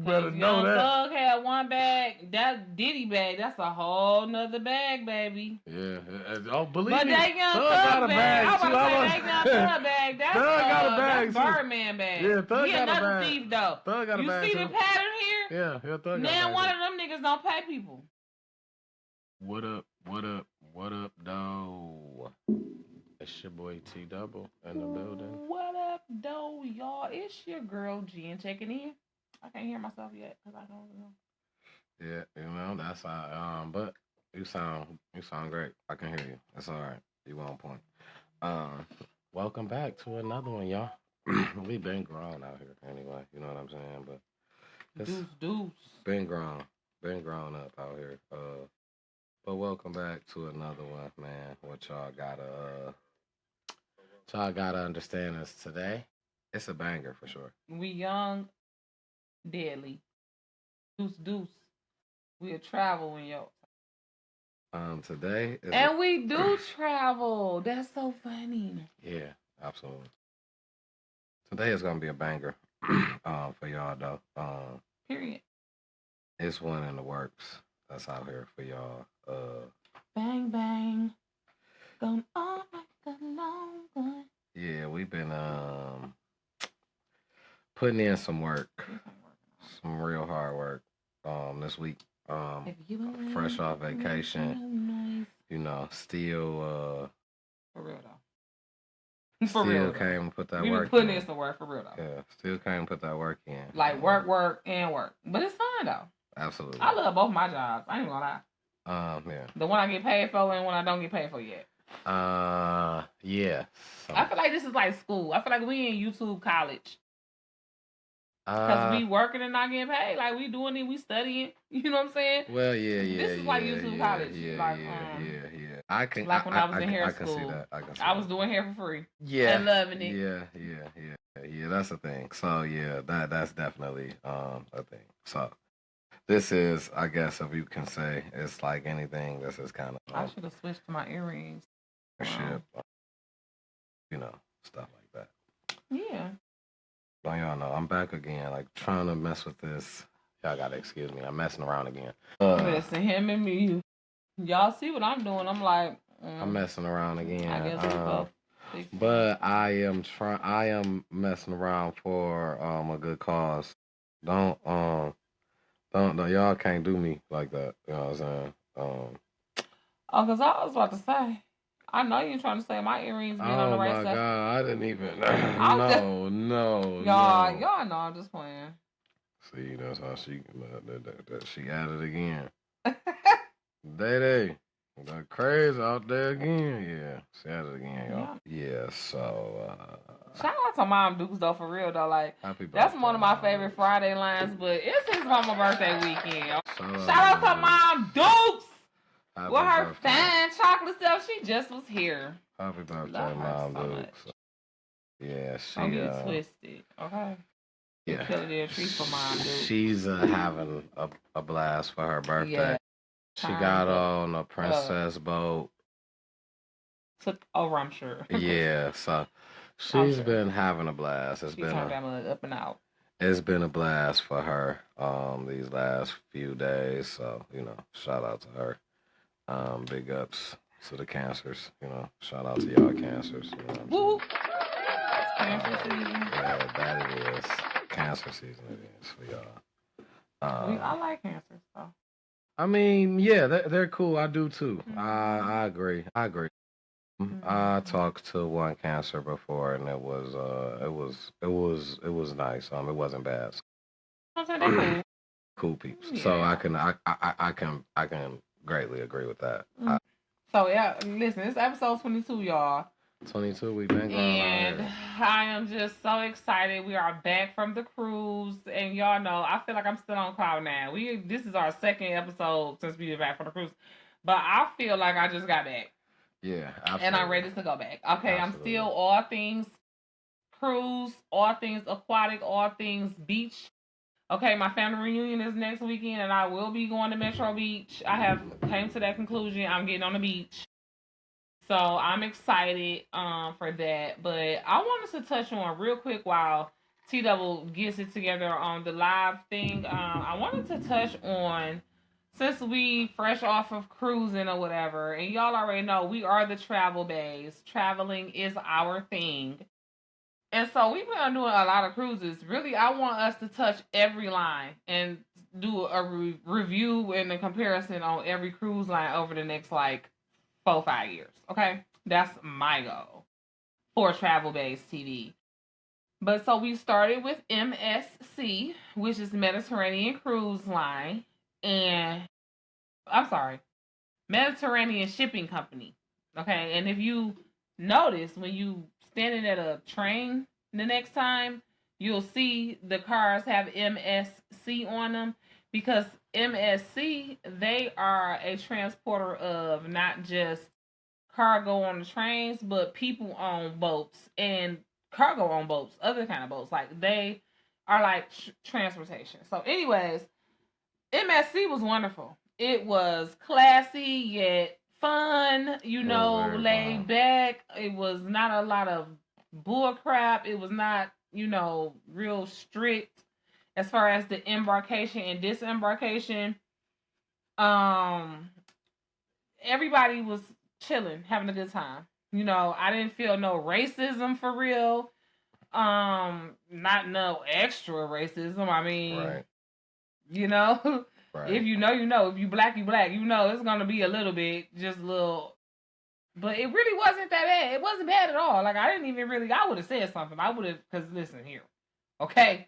better know that. Thug had one bag. That Diddy bag, that's a whole nother bag, baby. Yeah. Oh, believe but me. But that Young Thug got a bag. I was too. about to say that Young Thug bag. That's, Thug got a bag, that's Birdman bag. Yeah, Thug he got another a bag. thief, though. Thug got a bag, You see the pattern here? Yeah, Thug got a bag. Now one of them niggas don't pay people. What up, though? It's your boy T Double in the building. What up, though, y'all? It's your girl Jen checking in. I can't hear myself yet because I don't know. Yeah, that's but you sound great. I can hear you. It's all right. You on point. Welcome back to another one, y'all. We been grown out here anyway. You know what I'm saying? But it's deuce. Been grown up out here. But welcome back to another one, man. What y'all gotta understand is today, it's a banger for sure. We young, deadly. Deuce. We'll travel when yo. Today is and we do travel. That's so funny. Yeah, absolutely. Today is gonna be a banger for y'all though. Period. It's one in the works that's out here for y'all. Bang bang. Going on like a long one. Yeah, we've been putting in some work. Some real hard work this week. Fresh off vacation. You know, still for real though. Still came and put that work in. We been putting in some work for real though. Yeah, still came and put that work in. Like work, and work. But it's fun though. Absolutely. I love both my jobs. I ain't gonna lie. Yeah. The one I get paid for and one I don't get paid for yet. Yeah. I feel like this is like school. I feel like we in YouTube college. Because we working and not getting paid. Like, we doing it, we studying. You know what I'm saying? Well, yeah. This is like YouTube college. Yeah. I can. Like when I was in hair school. I can see that. I was doing hair for free. Yeah. And loving it. Yeah. That's a thing. So, yeah, that's definitely a thing. So, this is, I guess, if you can say, it's like anything. This is kind of. I should have switched to my earrings. You know, stuff like that. Yeah. Well, y'all know, I'm back again, like, trying to mess with this. Y'all gotta excuse me, I'm messing around again. Listen, him and me, y'all see what I'm doing. I'm like... I'm messing around again. I guess we both. But I am messing around for a good cause. Don't y'all can't do me like that. You know what I'm saying? Because I was about to say, I know you're trying to say my earrings being on the right side. Oh my God, I didn't even. No. Y'all know I'm just playing. See, that's how she at it again. Day. That crazy out there again. Yeah, she at it again, y'all. Yeah, so. Shout out to Mom Dukes, though, for real, though. Like, that's one of my favorite Friday lines, but it's his mama birthday weekend. Shout out to Mom Dukes! With her fine chocolate stuff, she just was here. Happy birthday, Mom Dukes. Yeah, she. Don't get twisted, okay? Yeah. A treat for Mom Dukes. She's having a blast for her birthday. Yeah. She got on a princess boat. Took over, I'm sure. Yeah, so she's been having a blast. It's been up and out. It's been a blast for her these last few days. So, you know, shout out to her. Big ups to the cancers, you know. Shout out to y'all cancers. You know woo! Cancer season. Yeah, that it is. Cancer season it is for y'all. I like cancers though. I mean, yeah, they're cool. I do too. Mm-hmm. I agree. Mm-hmm. I talked to one cancer before, and it was nice. It wasn't bad. Cool. Cool peeps. Yeah. So I can greatly agree with that. Mm-hmm. So yeah, listen, it's episode 22, y'all. 22, we've been going and I am just so excited. We are back from the cruise, and y'all know I feel like I'm still on cloud nine. This is our second episode since we been back from the cruise, but I feel like I just got back. Yeah, absolutely. And I'm ready to go back. Okay, absolutely. I'm still all things cruise, all things aquatic, all things beach. Okay, my family reunion is next weekend, and I will be going to Metro Beach. I have came to that conclusion. I'm getting on the beach. So I'm excited for that. But I wanted to touch on real quick while T-Double gets it together on the live thing. I wanted to touch on, since we fresh off of cruising or whatever, and y'all already know we are the travel bays. Traveling is our thing. And so we've been doing a lot of cruises. Really, I want us to touch every line and do a review and a comparison on every cruise line over the next like 4-5 years. Okay, that's my goal for travel based TV. But so we started with MSC, which is Mediterranean Cruise Line, and I'm sorry, Mediterranean Shipping Company. Okay, and if you notice when you standing at a train the next time, you'll see the cars have MSC on them because MSC, they are a transporter of not just cargo on the trains, but people on boats and cargo on boats, other kind of boats. Like they are like transportation. So, anyways, MSC was wonderful. It was classy yet fun, laid back. It was not a lot of bull crap. It was not, real strict as far as the embarkation and disembarkation. Um, Everybody was chilling, having a good time. I didn't feel no racism for real. Not no extra racism. I mean, right. Right. If you know, you know. If you black, you black. It's gonna be a little bit, just a little. But it really wasn't that bad. It wasn't bad at all. Like I didn't even really. I would have said something. I would have, because listen here, okay.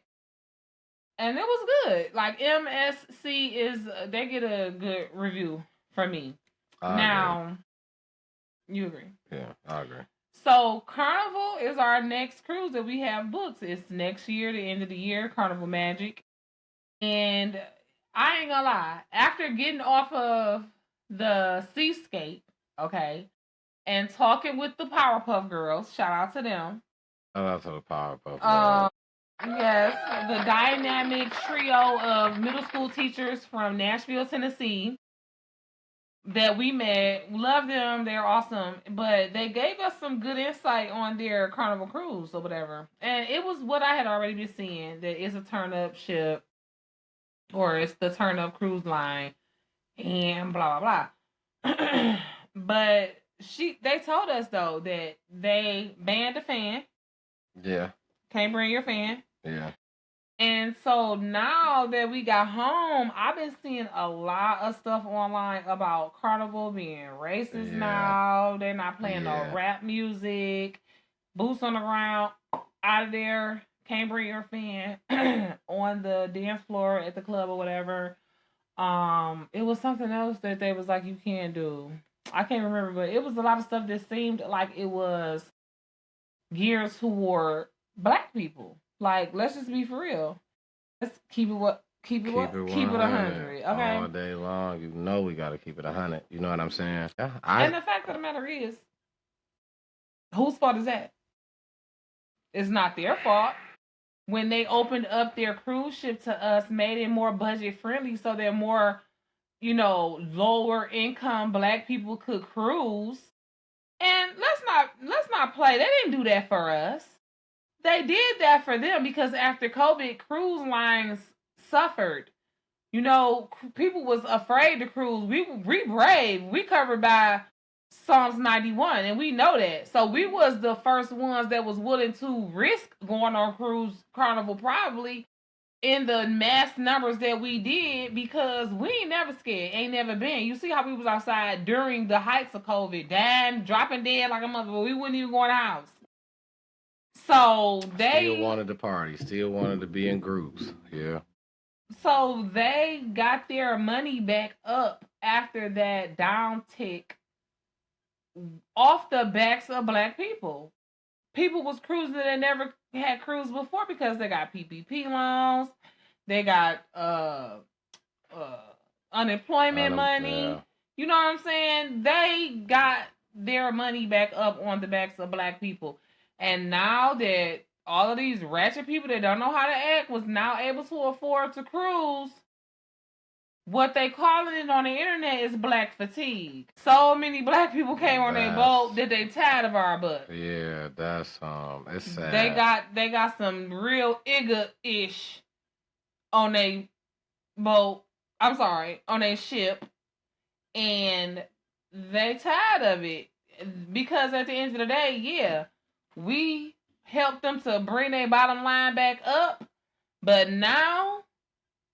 And it was good. Like MSC is, they get a good review from me. Now, you agree? Yeah, I agree. So Carnival is our next cruise that we have booked. It's next year, the end of the year, Carnival Magic. And I ain't gonna lie, after getting off of the seascape, okay, and talking with the Powerpuff Girls, shout out to them. Shout out to the Powerpuff Girls. Yes, the dynamic trio of middle school teachers from Nashville, Tennessee that we met. Love them. They're awesome. But they gave us some good insight on their Carnival Cruise or whatever. And it was what I had already been seeing, that it's a turn up ship, or it's the turn up cruise line, and blah blah blah. But they told us though that they banned a fan. Yeah. Can't bring your fan. Yeah. And so now that we got home, I've been seeing a lot of stuff online about Carnival being racist now. They're not playing no rap music. Boots on the ground, out of there. Can't bring your fan on the dance floor at the club or whatever. It was something else that they was like, you can't do. I can't remember, but it was a lot of stuff that seemed like it was geared toward black people. Like, let's just be for real. Let's keep it what keep it 100. Okay. All day long. We gotta keep it 100. You know what I'm saying? Yeah. And the fact of the matter is, whose fault is that? It's not their fault. When they opened up their cruise ship to us, made it more budget friendly, so they're more, lower income black people could cruise. And let's not play. They didn't do that for us. They did that for them because after COVID, cruise lines suffered. People was afraid to cruise. We brave. We covered by Psalms 91, and we know that. So we was the first ones that was willing to risk going on cruise Carnival, probably in the mass numbers that we did, because we ain't never scared, ain't never been. You see how we was outside during the heights of COVID, dying, dropping dead like a mother, but we wouldn't even go in the house. So they still wanted to party, still wanted to be in groups. Yeah. So they got their money back up after that down tick off the backs of black people. People was cruising that never had cruised before because they got PPP loans, they got unemployment money. Yeah. You know what I'm saying? They got their money back up on the backs of black people. And now that all of these ratchet people that don't know how to act was now able to afford to cruise, what they calling it on the internet is black fatigue. So many black people came on their boat that they tired of our butt. Yeah, that's it's sad. They got some real ish on their boat. I'm sorry, on their ship, and they tired of it because at the end of the day, yeah, we helped them to bring their bottom line back up, but now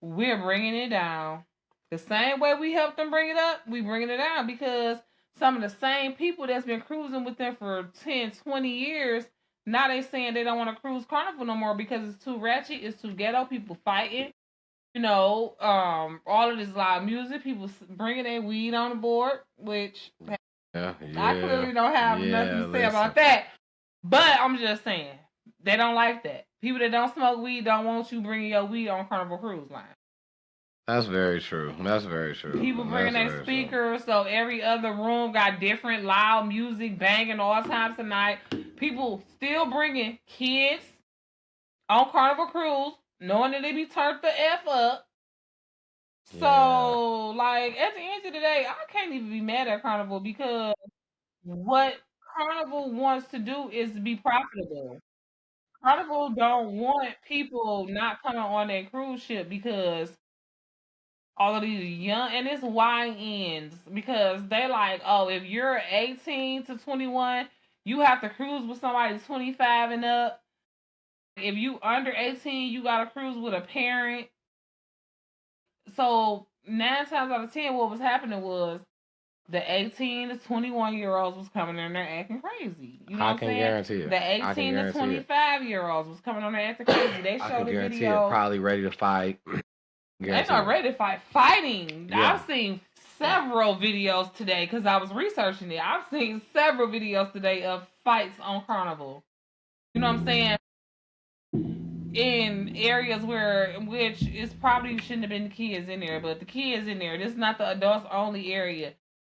we're bringing it down. The same way we helped them bring it up, we bringing it down because some of the same people that's been cruising with them for 10, 20 years, now they saying they don't want to cruise Carnival no more because it's too ratchet, it's too ghetto, people fighting. All of this loud music, people bringing their weed on the board, which I clearly don't have nothing to say about that. But I'm just saying, they don't like that. People that don't smoke weed don't want you bringing your weed on Carnival Cruise Line. That's very true. That's very true. People bringing their speakers, so every other room got different loud music banging all times of night. People still bringing kids on Carnival Cruise, knowing that they be turned the F up. So, like, at the end of the day, I can't even be mad at Carnival because what Carnival wants to do is be profitable. Carnival don't want people not coming on their cruise ship because all of these young, and it's YNs because they like, oh, if you're 18 to 21, you have to cruise with somebody 25 and up. If you under 18, you gotta cruise with a parent. So 9 times out of 10, what was happening was the 18 to 21-year-olds was coming in there acting crazy. You know what I'm saying? Guarantee it. The 18 to 25-year-olds was coming on there acting crazy. They showed a video. Probably ready to fight. They're not ready to fight. Fighting. Yeah. I've seen several videos today because I was researching it. I've seen several videos today of fights on Carnival. You know what I'm saying? In areas which is probably shouldn't have been the kids in there, but the kids in there. This is not the adults only area.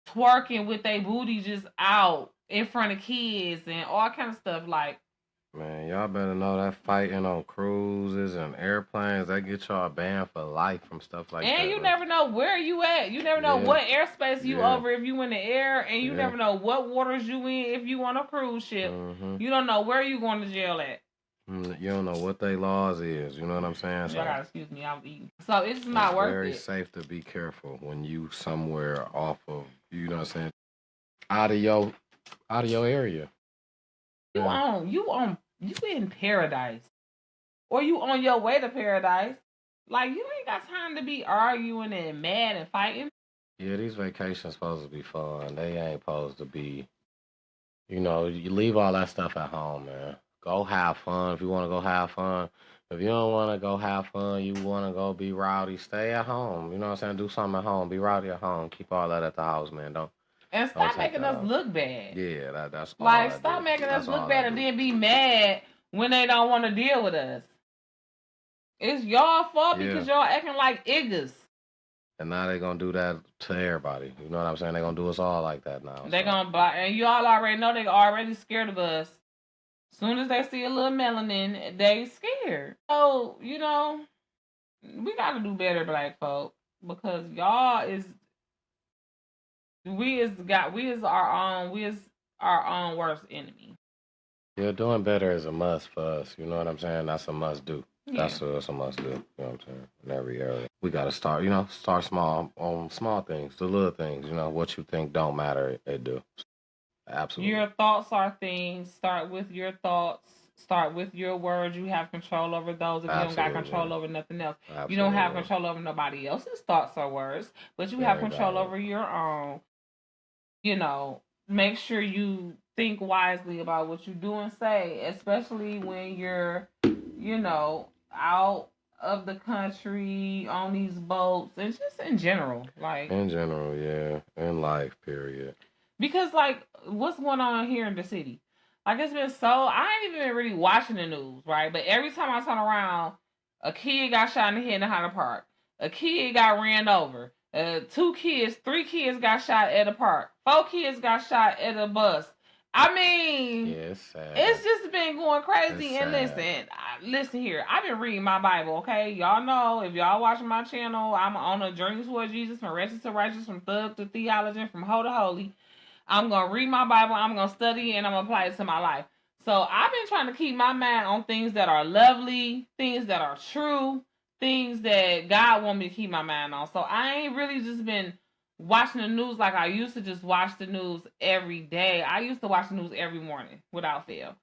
Twerking with their booty just out in front of kids and all kind of stuff. Like, man, y'all better know that fighting on cruises and airplanes, that get y'all banned for life from stuff like that. And you never know where you at. You never know what airspace you over if you in the air, and you never know what waters you in if you on a cruise ship. Mm-hmm. You don't know where you going to jail at. You don't know what they laws is. You know what I'm saying? So, excuse me, I'm eating. So it's not worth it. Very safe to be careful when you somewhere off of, you know what I'm saying, out of your area. You in paradise, or you on your way to paradise. Like, you ain't got time to be arguing and mad and fighting. Yeah, these vacations supposed to be fun. They ain't supposed to be. You leave all that stuff at home, man. Go have fun if you want to go have fun. If you don't want to go have fun, you want to go be rowdy, stay at home. You know what I'm saying? Do something at home. Be rowdy at home. Keep all that at the house, man. And stop making us look bad. Yeah, that's all. Like, stop making us look bad and then be mad when they don't want to deal with us. It's y'all fault because y'all acting like iggas. And now they're going to do that to everybody. You know what I'm saying? They're going to do us all like that now. They're going to buy, and you all already know they're already scared of us. As soon as they see a little melanin, they scared. So, we got to do better, black folk, because y'all is, we is our own worst enemy. Yeah, doing better is a must for us. You know what I'm saying? That's a must do. Yeah. That's a must do. You know what I'm saying? In every area. We got to start small on small things, the little things. What you think don't matter, it do. Absolutely. Your thoughts are things. Start with your thoughts. Start with your words. You have control over those. If you don't got control over nothing else. Absolutely. You don't have control over nobody else's thoughts or words, but you have control over your own. Make sure you think wisely about what you do and say, especially when you're, out of the country on these boats and just in general. Like, in general, yeah. In life, period. Because, like, what's going on here in the city? Like, it's been I ain't even been really watching the news, right? But every time I turn around, a kid got shot in the head in the Highland Park. A kid got ran over. 3 kids got shot at a park. 4 kids got shot at a bus. I mean, yeah, it's sad. It's just been going crazy. And listen here. I've been reading my Bible, okay? Y'all know, if y'all watching my channel, I'm on a journey towards Jesus, from wretched to righteous, from thug to theologian, from hoe to holy. I'm going to read my Bible, I'm going to study, and I'm going to apply it to my life. So I've been trying to keep my mind on things that are lovely, things that are true, things that God want me to keep my mind on. So I ain't really just been watching the news like I used to just watch the news every day. I used to watch the news every morning without fail.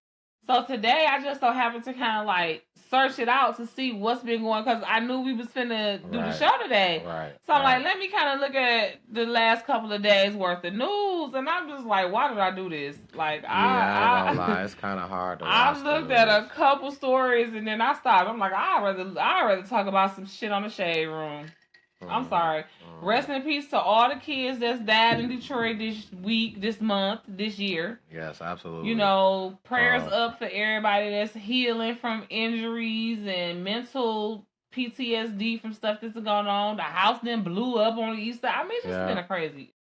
So today I just so happened to kind of like search it out to see what's been going, because I knew we was finna do the show today. Right. So I'm like, let me kind of look at the last couple of days worth of news, and I'm just like, why did I do this? Like, I ain't gonna lie, it's kind of hard to watch. I looked at a couple stories and then I stopped. I'm like, I'd rather talk about some shit on the shade room. I'm sorry. Rest in peace to all the kids that's died in Detroit this week, this month, this year. Yes, absolutely. You know, prayers up for everybody that's healing from injuries and mental PTSD from stuff that's going on. The house then blew up on the east side. I mean, it's just been a crazy.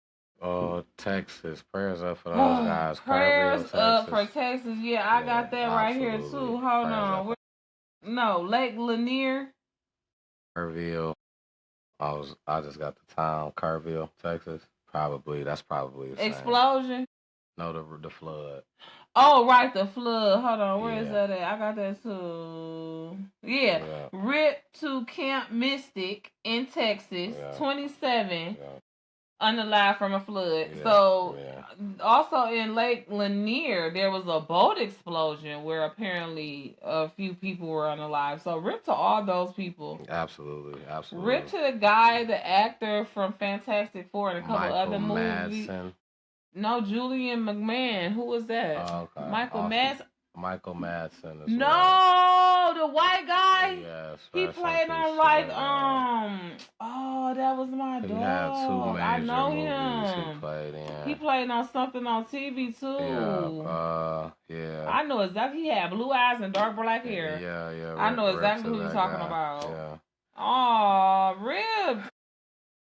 Texas. Prayers up for those guys. Prayers up for Texas. Yeah, I got that right here too. Hold on. No, Lake Lanier. Kerrville. I just got the town, Kerrville, Texas. That's probably the same. Explosion. No, the flood. Oh, right, the flood. Hold on, where is that at? I got that too. Yeah. Rip to Camp Mystic in Texas, 27. Unalive from a flood. So, also in Lake Lanier, there was a boat explosion where apparently a few people were unalive. So, rip to all those people. Absolutely. Rip to the guy, the actor from Fantastic Four and a couple other movies. No, Julian McMahon. Who was that? Oh, okay. Michael Madsen. Michael Madsen. No, the white guy. Yes, he played on like Oh, that was my dog. He had two major I know movies him. He played in. He played on something on TV too. Yeah. I know exactly. He had blue eyes and dark black hair. Yeah. I know exactly who you're talking about. Yeah. Oh, Rib.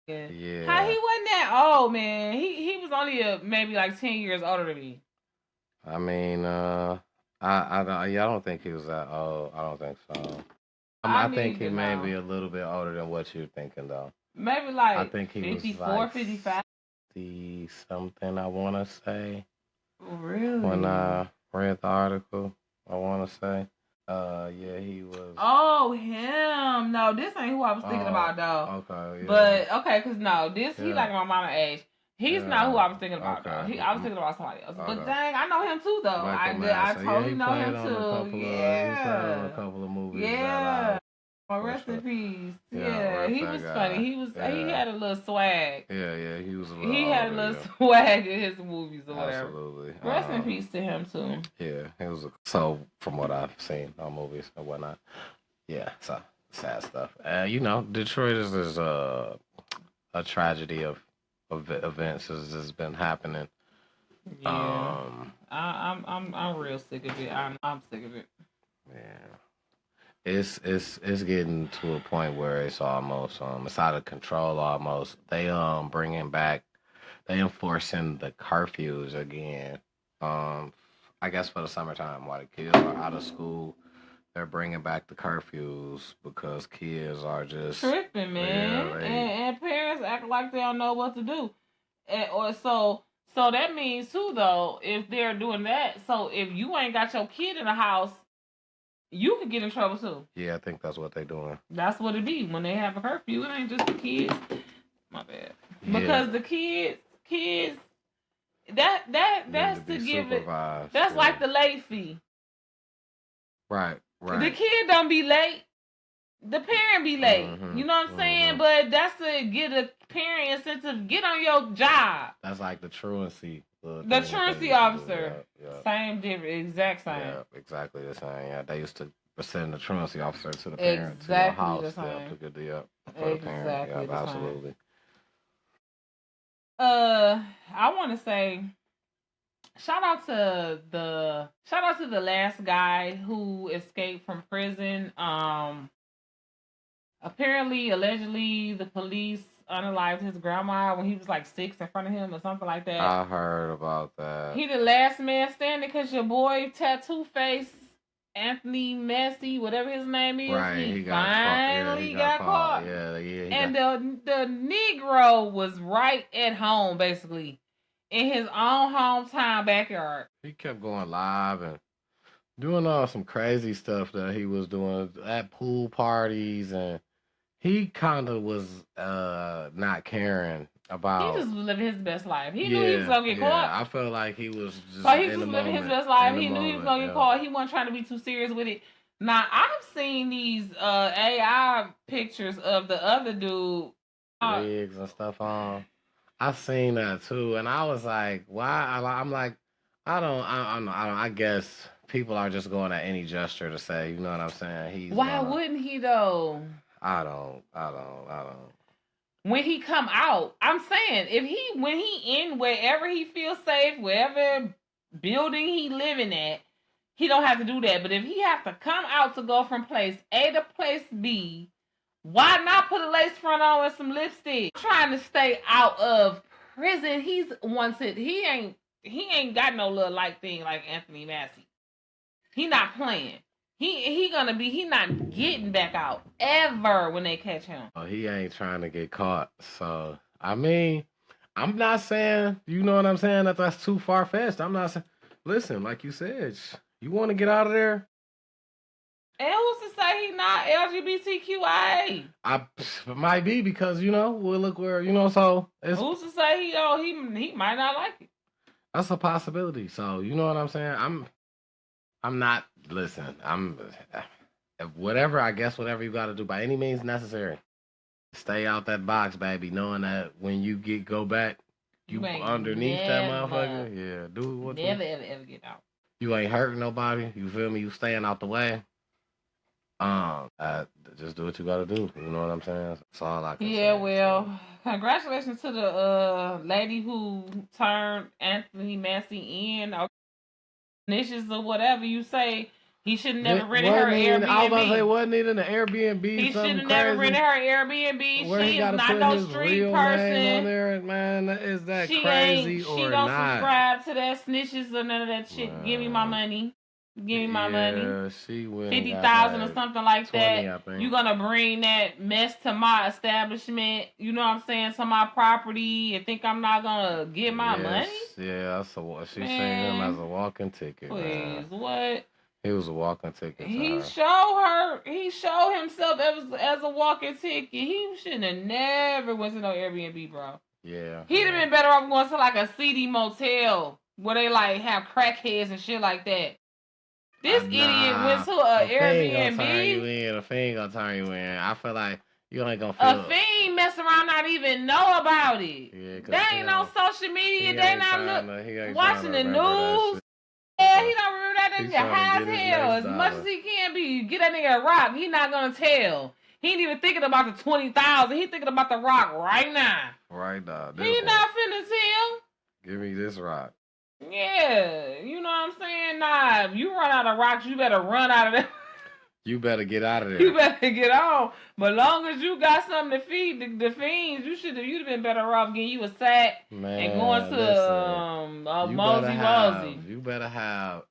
Yeah. How he wasn't that old, man? He was only maybe like 10 years older than me. I mean, I don't think he was that old. I don't think so. I think he may be a little bit older than what you're thinking, though. Maybe like I think he 54, was like 55. 50 something, I want to say. Really? When I read the article, I want to say. Yeah, he was. Oh, him. No, this ain't who I was thinking about, though. Okay, yeah. But, okay, because no, he like my mama age. He's not who I was thinking about, though. I was thinking about somebody else. But dang, I know him too, though. I totally know him too. He played on a couple of movies. Yeah. Rest in peace. Yeah, he was funny. He had a little swag. Yeah, he was a little. He had a little swag in his movies or whatever. Absolutely. Rest in peace to him too. Yeah, he was. So from what I've seen on movies and whatnot, yeah, so sad stuff. You know, Detroit is a tragedy of events has been happening. Yeah. I'm real sick of it. I'm sick of it. Yeah. It's getting to a point where it's almost it's out of control almost. They they enforcing the curfews again. I guess for the summertime while the kids are out of school, they're bringing back the curfews because kids are just tripping, man. And parents act like they don't know what to do. So that means too, though, if they're doing that, so if you ain't got your kid in the house, you could get in trouble too. Yeah, I think that's what they're doing. That's what it be when they have a curfew. It ain't just the kids. My bad. Yeah. Because the kids, that's to give it. That's like the late fee. Right. The kid don't be late. The parent be late. You know what I'm saying? But that's to get a parent incentive. Get on your job. That's like the truancy. The truancy officer. Yeah. Same difference. Exact same. Yeah, exactly the same. Yeah, they used to send the truancy officer to the parent to the house to get the for the parent. Yeah, absolutely. I want to say shout out to the last guy who escaped from prison. Apparently, allegedly, the police unalived his grandma when he was like 6 in front of him or something like that. I heard about that. He the last man standing because your boy Tattoo Face Anthony Messi, whatever his name is, right, he got finally got caught. Yeah, and the Negro was right at home, basically, in his own hometown backyard. He kept going live and doing all some crazy stuff that he was doing at pool parties, and he kind of was not caring about. He just was living his best life. He knew he was gonna get caught. I felt like he was just. So he was just living his best life. He knew he was gonna get caught. He wasn't trying to be too serious with it. Now I've seen these AI pictures of the other dude, wigs and stuff on. I seen that too, and I was like, "Why?" I'm like, I guess people are just going at any gesture to say, you know what I'm saying? Why wouldn't he though? I don't. When he come out, I'm saying when he in wherever he feels safe, wherever building he living at, he don't have to do that. But if he have to come out to go from place A to place B, why not put a lace front on and some lipstick? I'm trying to stay out of prison. He ain't got no little light thing like Anthony Mackie. He not playing. He not getting back out ever when they catch him. Oh, he ain't trying to get caught. So I mean, I'm not saying, you know what I'm saying, that's too far fetched. I'm not saying. Listen, like you said, you want to get out of there. And who's to say he not LGBTQIA? It might be because we'll look where so. Who's to say he might not like it? That's a possibility. So you know what I'm saying. I'm not. Listen, I'm whatever. I guess whatever you got to do by any means necessary. Stay out that box, baby. Knowing that when you go back, you underneath that motherfucker. Yeah, do what. Never ever get out. You ain't hurting nobody. You feel me? You staying out the way. Just do what you gotta do. You know what I'm saying? That's all I can say. Yeah, well, congratulations to the lady who turned Anthony Mackie in, or snitches or whatever you say. He should have never rented her Airbnb. I was about to say, wasn't it in the Airbnb? He should have never rented her Airbnb. She is not no street person. On there, man, is that she crazy or not? She don't subscribe to that snitches or none of that shit. Man. Give me my money. Give me my money. She went 50,000 or something like 20, that. You gonna bring that mess to my establishment? You know what I'm saying? To my property, and think I'm not gonna get my money? Yeah, she's saying him as a walking ticket. Please, what? He was a walking ticket. He showed himself as a walking ticket. He shouldn't have never went to no Airbnb, bro. Yeah. He'd have been better off going to like a seedy motel where they like have crackheads and shit like that. This idiot went to an Airbnb. A fiend gonna turn you in. I feel like you ain't gonna feel. A fiend mess around, not even know about it. Yeah, they ain't on social media. They not watching the news. Yeah, he don't remember that nigga high as hell as much as he can be. Get that nigga a rock. He not gonna tell. He ain't even thinking about the 20,000. He thinking about the rock right now. Right now. He not finna tell. Give me this rock. Yeah, you know what I'm saying? Nah, if you run out of rocks, you better run out of there. You better get out of there. You better get on. But long as you got something to feed the fiends, you'd have been better off getting you a sack and going to Mosey. You better have.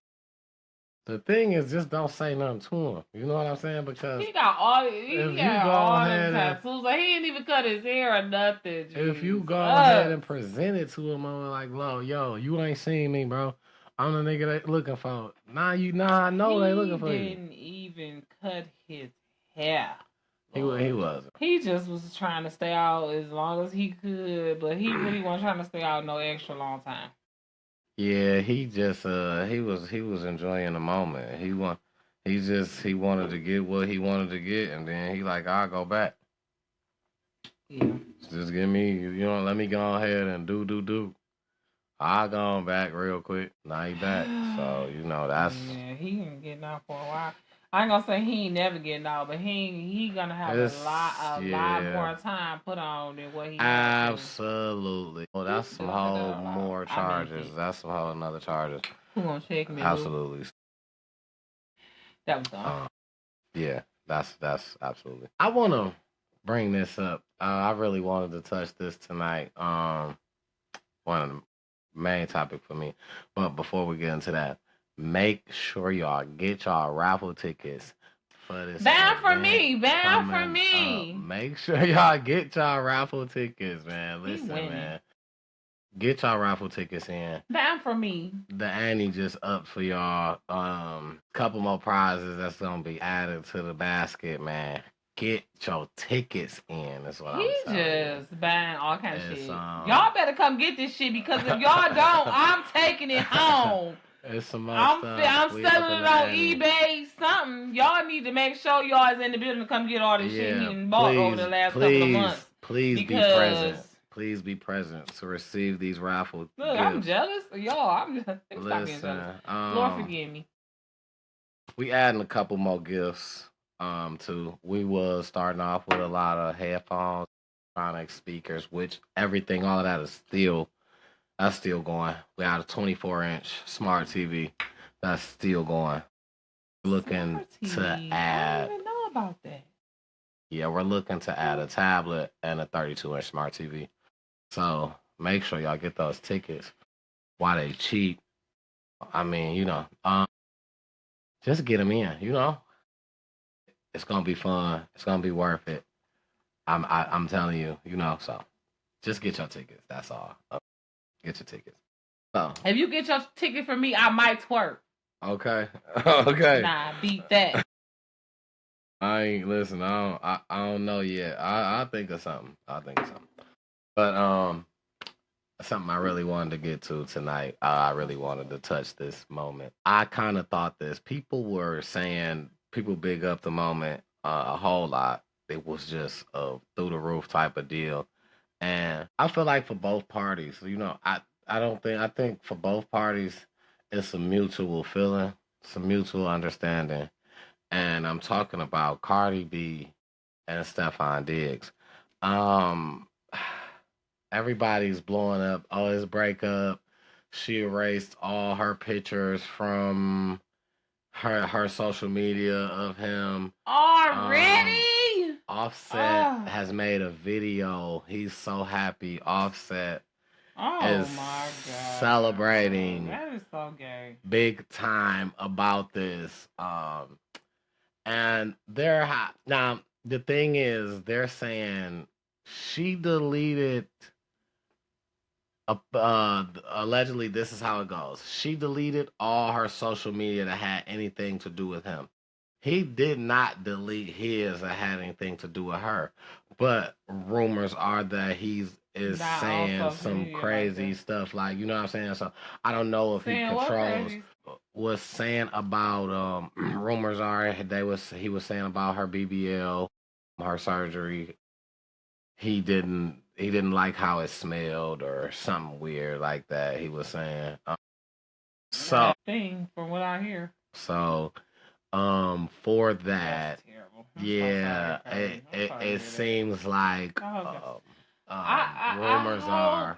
The thing is, just don't say nothing to him. You know what I'm saying? Because he got all them tattoos. Like, he didn't even cut his hair or nothing. If you go ahead and present it to him, I'm like, yo, you ain't seen me, bro. I'm the nigga they looking for. I know they looking for you. He didn't even cut his hair. He wasn't. He just was trying to stay out as long as he could, but he really wasn't trying to stay out no extra long time. Yeah, he just he was enjoying the moment. He wanted to get what he wanted to get, and then he like, I'll go back. Yeah. Just give me, let me go ahead and do. I'll go back real quick. Now he back. So, that's... Yeah, he ain't getting out for a while. I ain't gonna say he ain't never getting out, but he gonna have a lot more time put on than what he Absolutely. Oh, that's some whole more charges. That's some whole another charges. Who gonna check me? Absolutely. That was done. Yeah, that's absolutely. I wanna bring this up. I really wanted to touch this tonight. One of the main topic for me. But before we get into that, make sure y'all get y'all raffle tickets for this Bound for event me. Bound for coming up. me. Make sure y'all get y'all raffle tickets, man. He Listen, winning. man. Get y'all raffle tickets in. Bound for me. The ante just up for y'all. Couple more prizes that's gonna be added to the basket, man. Get your tickets in. That's what I'm telling you. Just buying all kind of shit. Y'all Y'all better come get this shit because if y'all don't, I'm taking it home. It's some more I'm stuff. I'm We selling it the on ante. eBay. Something. Y'all need to make sure y'all is in the building to come get all this shit he bought over the last couple of months. Please be present. Please be present to receive these raffle Look, gifts. I'm jealous. Y'all, I'm just stop being jealous. Lord forgive me. We adding a couple more gifts. Too. We was starting off with a lot of headphones, electronic speakers, which everything, all of that is still that's still going. We got a 24-inch smart TV that's still going. Looking to add. I don't even know about that. Yeah, we're looking to add a tablet and a 32-inch smart TV. So make sure y'all get those tickets while they cheap. I mean, just get them in. It's gonna be fun. It's gonna be worth it. I'm telling you. So just get your tickets. That's all. Get your tickets. So if you get your ticket for me, I might twerk. Okay. Okay. Nah, beat that. I ain't listen. I don't know yet. I think of something. But something I really wanted to get to tonight. I really wanted to touch this moment. I kind of thought this. People were saying people big up the moment a whole lot. It was just a through the roof type of deal, and I feel like for both parties, I don't think I think for both parties, it's a mutual feeling, some mutual understanding, and I'm talking about Cardi B and Stefon Diggs. Um, everybody's blowing up. Oh, his breakup. She erased all her pictures from her social media of him. Already? Offset has made a video. He's so happy. Offset is my God. celebrating. That is so gay. Big time about this. And they're now the thing is they're saying she deleted allegedly this is how it goes. She deleted all her social media that had anything to do with him. He did not delete his that had anything to do with her. But rumors are that is saying some crazy stuff like, you know what I'm saying? So I don't know if he controls was saying about rumors are he was saying about her BBL, her surgery. He didn't like how it smelled or something weird like that. He was saying. So thing from what I hear. So for that, yeah, it seems like rumors are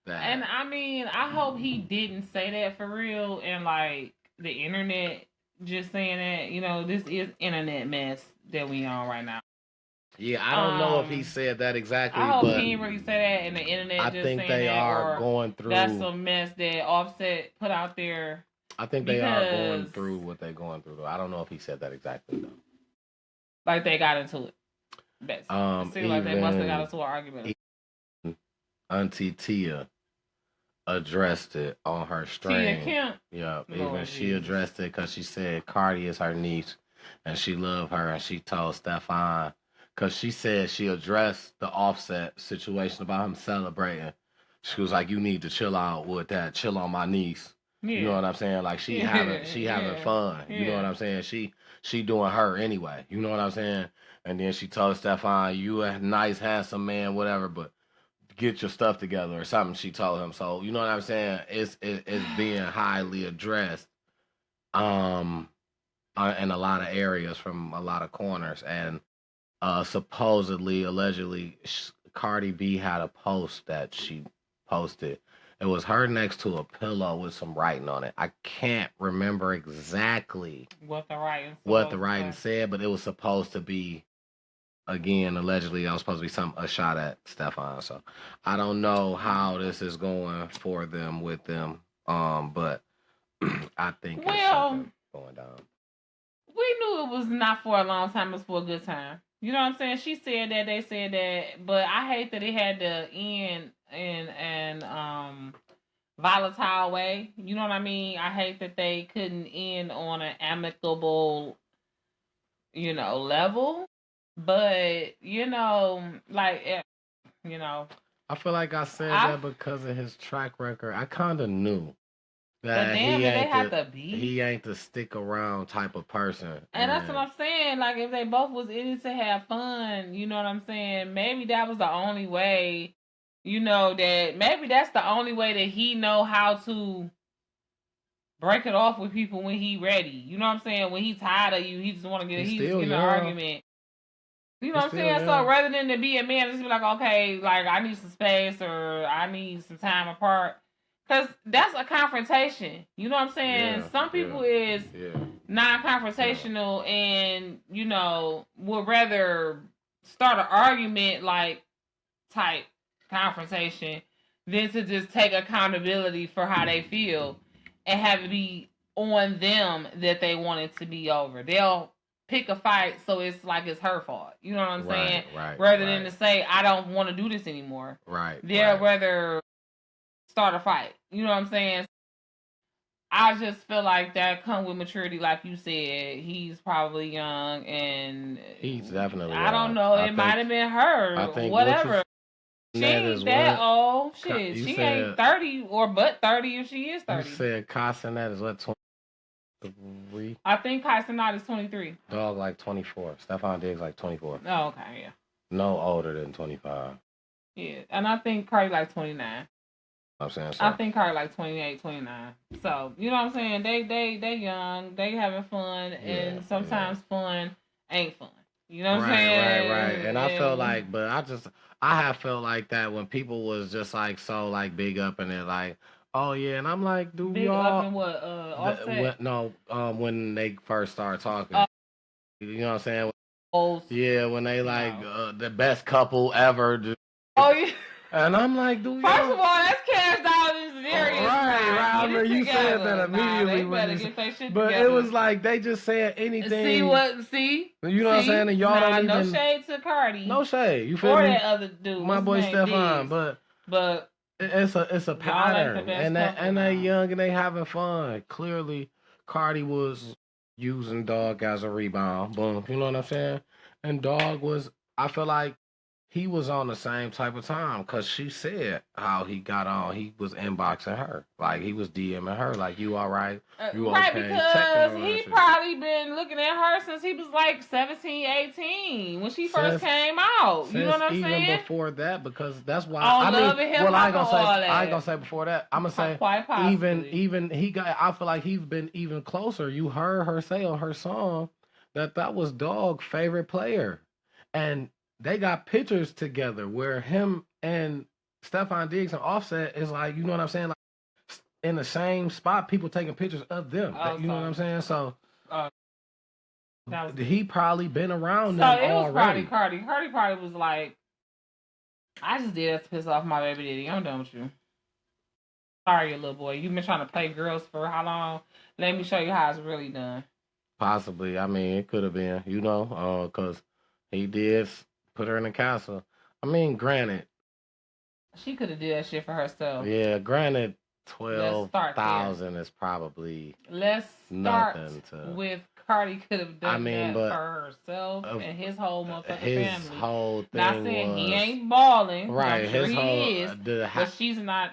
that. And I mean, I hope he didn't say that for real. And like the internet just saying that, this is internet mess that we on right now. Yeah, I don't know if he said that exactly. I hope but he didn't really say that, and the internet I just think saying they that, are or going through. That's some mess that Offset put out there. I think they are going through what they're going through. Though I don't know if he said that exactly though. Like they got into it. It seems like they must have got into an argument. Auntie Tia addressed it on her stream. Tia Kemp. Yeah, even she addressed it because she said Cardi is her niece and she loved her, and she told Stefon because she said she addressed the Offset situation about him celebrating. She was like, "You need to chill out with that. Chill on my niece." Yeah. You know what I'm saying? Like she having fun. Yeah. You know what I'm saying? She doing her anyway. You know what I'm saying? And then she told Stefon, "You a nice, handsome man, whatever, but get your stuff together," or something. She told him. So you know what I'm saying? It's being highly addressed, in a lot of areas from a lot of corners, and supposedly, allegedly, Cardi B had a post that she posted. It was her next to a pillow with some writing on it. I can't remember exactly what the writing said, but it was supposed to be again, allegedly, that was supposed to be a shot at Stefon. So I don't know how this is going for them with them. But I think it's Well, something going down. we knew it was not for a long time. It was for a good time. You know what I'm saying? She said that, they said that, but I hate that it had to end in an volatile way. You know what I mean? I hate that they couldn't end on an amicable, level. But like I feel like I said I. that because of his track record. I kind of knew But that damn, did they have to be? he ain't the stick around type of person. And that's what I'm saying. Like, if they both was in it to have fun, you know what I'm saying? Maybe that was the only way, that maybe that's the only way that he know how to break it off with people when he ready. You know what I'm saying? When he tired of you, he just want to he just get in an argument. You know what I'm saying? Young. So rather than to be a man, just be like, okay, like I need some space or I need some time apart. Because that's a confrontation. You know what I'm saying? Some people is non-confrontational and, would rather start an argument like type confrontation than to just take accountability for how they feel and have it be on them that they want it to be over. They'll pick a fight so it's like it's her fault. You know what I'm saying? Rather than to say, I don't want to do this anymore. They'll rather start a fight. You know what I'm saying? I just feel like that come with maturity, like you said. He's probably young, and he's definitely. I don't know. It might have been her. I think whatever. She ain't that old. Shit, she ain't 30 or but 30 if she is 30. You said Castanet is what, 23? I think Castanet is 23. Dog like 24. Stefon Diggs like 24. Oh, okay, yeah. No older than 25. Yeah, and I think Cardi like 29. I'm saying so. I think Cardi like 28, 29. So, you know what I'm saying? They young, they having fun, and sometimes fun ain't fun. You know what I'm saying? Right. And I felt like, but I have felt like that when people was just like so like big up and it like, oh yeah, and I'm like, do big y'all? Up in what? Offset? When they first start talking, you know what I'm saying? Yeah, when they like the best couple ever. Oh yeah. And I'm like, dude. First of all, that's Cash Doll and Darius. Right. I mean, you said that immediately. They better get their shit but together. It was like they just said anything. See? You know what I'm saying? And y'all don't even. No shade to Cardi. No shade. You feel me? Or that other dude. My boy Stefon. But it's a pattern, and they young and they having fun. Clearly, Cardi was using Dog as a rebound. Boom. You know what I'm saying? And Dog was. I feel like he was on the same type of time because she said how he got on. He was inboxing her. Like, he was DMing her. Like, you all right? You right, okay? Because he probably been looking at her since he was like 17, 18 when she first came out. You know what I'm saying? Even before that, because that's why. I ain't gonna say before that. I'm gonna say even he got. I feel like he's been even closer. You heard her say on her song that was Dog's favorite player, and they got pictures together where him and Stefon Diggs and Offset is like, you know what I'm saying? Like, in the same spot, people taking pictures of them. You know what I'm saying? So he probably been around them already. So it was probably Cardi. Cardi probably was like, I just did that to piss off my baby daddy. I'm done with you. Sorry, little boy. You've been trying to play girls for how long? Let me show you how it's really done. Possibly. I mean, it could have been, because he did put her in the castle. I mean, granted. She could have did that shit for herself. Yeah, granted, 12,000 is probably nothing with Cardi could have done that for herself and his whole motherfucking family. Whole thing. Not saying he ain't balling, right? I'm sure he is, but she's not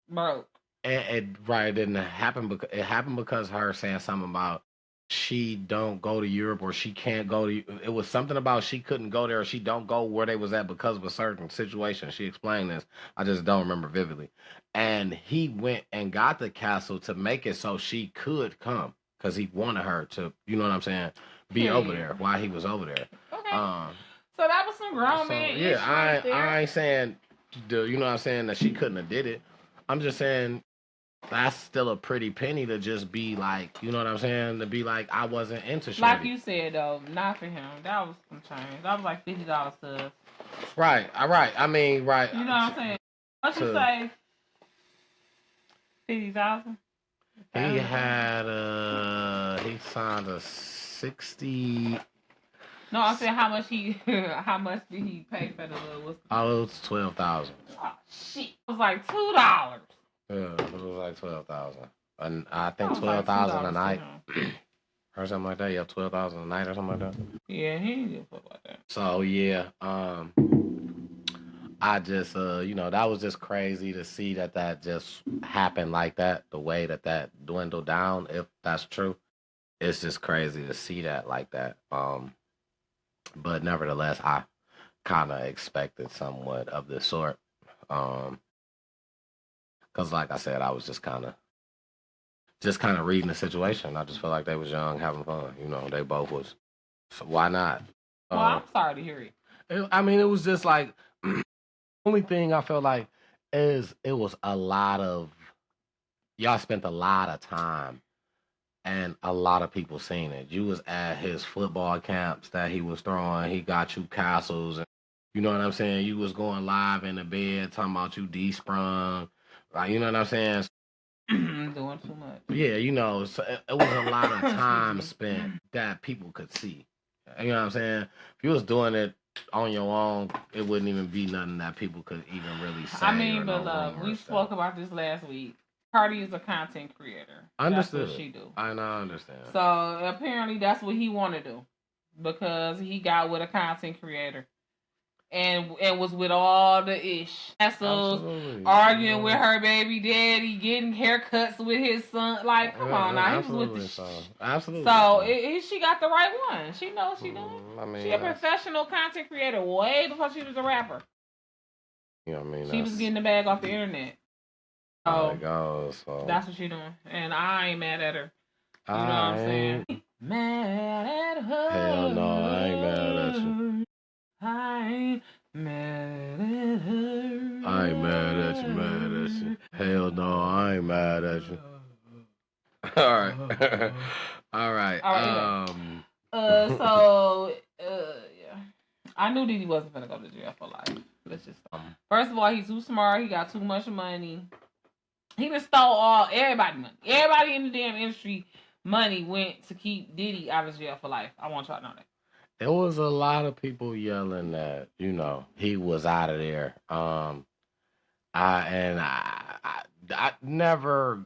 broke. It didn't happen because it happened because her saying something about she don't go to Europe or she can't go to. It was something about she couldn't go there or she don't go where they was at because of a certain situation. She explained this. I just don't remember vividly. And he went and got the castle to make it so she could come because he wanted her to, you know what I'm saying, be over there while he was over there. Okay. So that was some grown man. Yeah, I ain't saying, you know what I'm saying, that she couldn't have did it. I'm just saying that's still a pretty penny to just be like, you know what I'm saying? To be like, I wasn't into shorty. Like you said though, not for him. That was some change. That was like $50 to us. Right, all right. I mean, right. You know what I'm saying? What you say? 50,000. He had he signed a 60. No, I'm saying how much how much did he pay for the little? Oh, it was 12,000. Oh shit! It was like $2. Yeah, it was like 12,000, and I think Like 12,000 a night or something like that. Yeah, 12,000 a night or something like that. Yeah, he didn't give a fuck about that. So yeah, I just that was just crazy to see that just happened like that. The way that dwindled down, if that's true, it's just crazy to see that like that. But nevertheless, I kind of expected somewhat of this sort. Um, because like I said, I was just kind of reading the situation. I just felt like they was young, having fun. They both was. So why not? Well, I'm sorry to hear it. I mean, it was just like only thing I felt like is it was a lot of y'all spent a lot of time and a lot of people seen it. You was at his football camps that he was throwing. He got you castles, and you know what I'm saying. You was going live in the bed talking about you sprung, like you know what I'm saying. Doing too much. Yeah, so it was a lot of time spent that people could see. You know what I'm saying? If you was doing it on your own, it wouldn't even be nothing that people could even really say. I mean, but we spoke about this last week. Cardi is a content creator. Understood. That's what she do. I understand. So apparently that's what he want to do because he got with a content creator and was with all the ish. Absolutely. Arguing with her baby daddy, getting haircuts with his son. Like, come on now, he was with the absolutely. So she got the right one. She knows what she doing. I mean, she a professional content creator way before she was a rapper. You know what I mean? She was getting the bag off the internet. How it goes. So. That's what she doing, and I ain't mad at her. You know what I'm saying? Mad at her. Hell no, I ain't mad at you. I ain't mad at her. I ain't mad at you. Hell no, I ain't mad at you. All right. All right. Yeah. I knew Diddy wasn't gonna go to jail for life. Let's just first of all, he's too smart. He got too much money. He just stole everybody's money. Everybody in the damn industry money went to keep Diddy out of jail for life. I want y'all to know that. There was a lot of people yelling that he was out of there. I never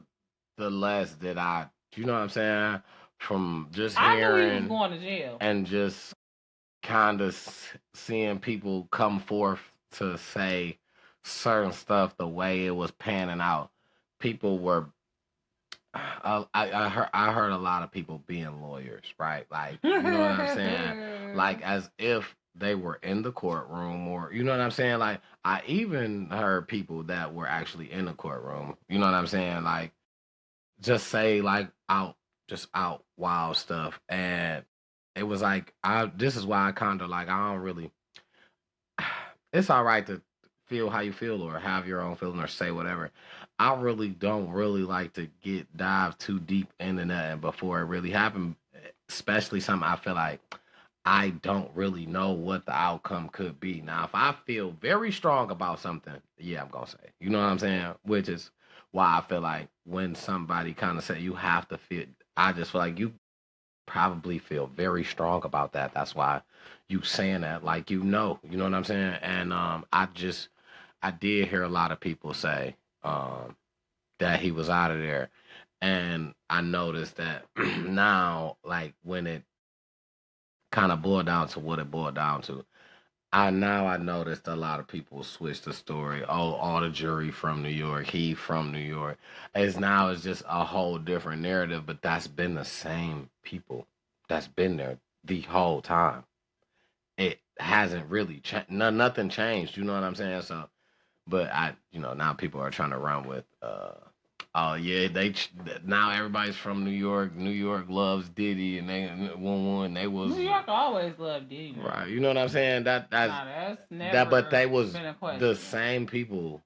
the less that I you know what I'm saying from just hearing I knew he was going to jail and just kind of seeing people come forth to say certain stuff the way it was panning out. People were I heard a lot of people being lawyers, right? Like, you know what I'm saying? Like, as if they were in the courtroom, or you know what I'm saying? Like, I even heard people that were actually in the courtroom. You know what I'm saying? Like, just say like out wild stuff, and it was like This is why I kind of like I don't really. It's all right to feel how you feel or have your own feeling or say whatever. I really don't really like to dive too deep into that before it really happened, especially something I feel like I don't really know what the outcome could be. Now, if I feel very strong about something, yeah, I'm gonna say. You know what I'm saying? Which is why I feel like when somebody kind of say you have to feel, I just feel like you probably feel very strong about that. That's why you saying that, like you know what I'm saying? And I did hear a lot of people say that he was out of there, and I noticed that now, like when it kind of boiled down to what it boiled down to. I noticed a lot of people switch the story. Oh, all the jury from New York, he from New York. It's just a whole different narrative, but that's been the same people that's been there the whole time. It hasn't really changed. Nothing changed. You know what I'm saying? So, but now people are trying to run with oh yeah, now everybody's from New York. New York loves Diddy, and they one they was New York always loved Diddy, man. Right. You know what I'm saying? That's never but they was the same people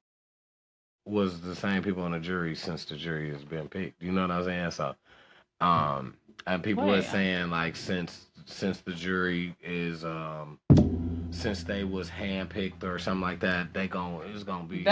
was the same people on the jury since the jury has been picked. You know what I'm saying? So, and people are saying like since the jury is since they was handpicked or something like that, it's gonna be.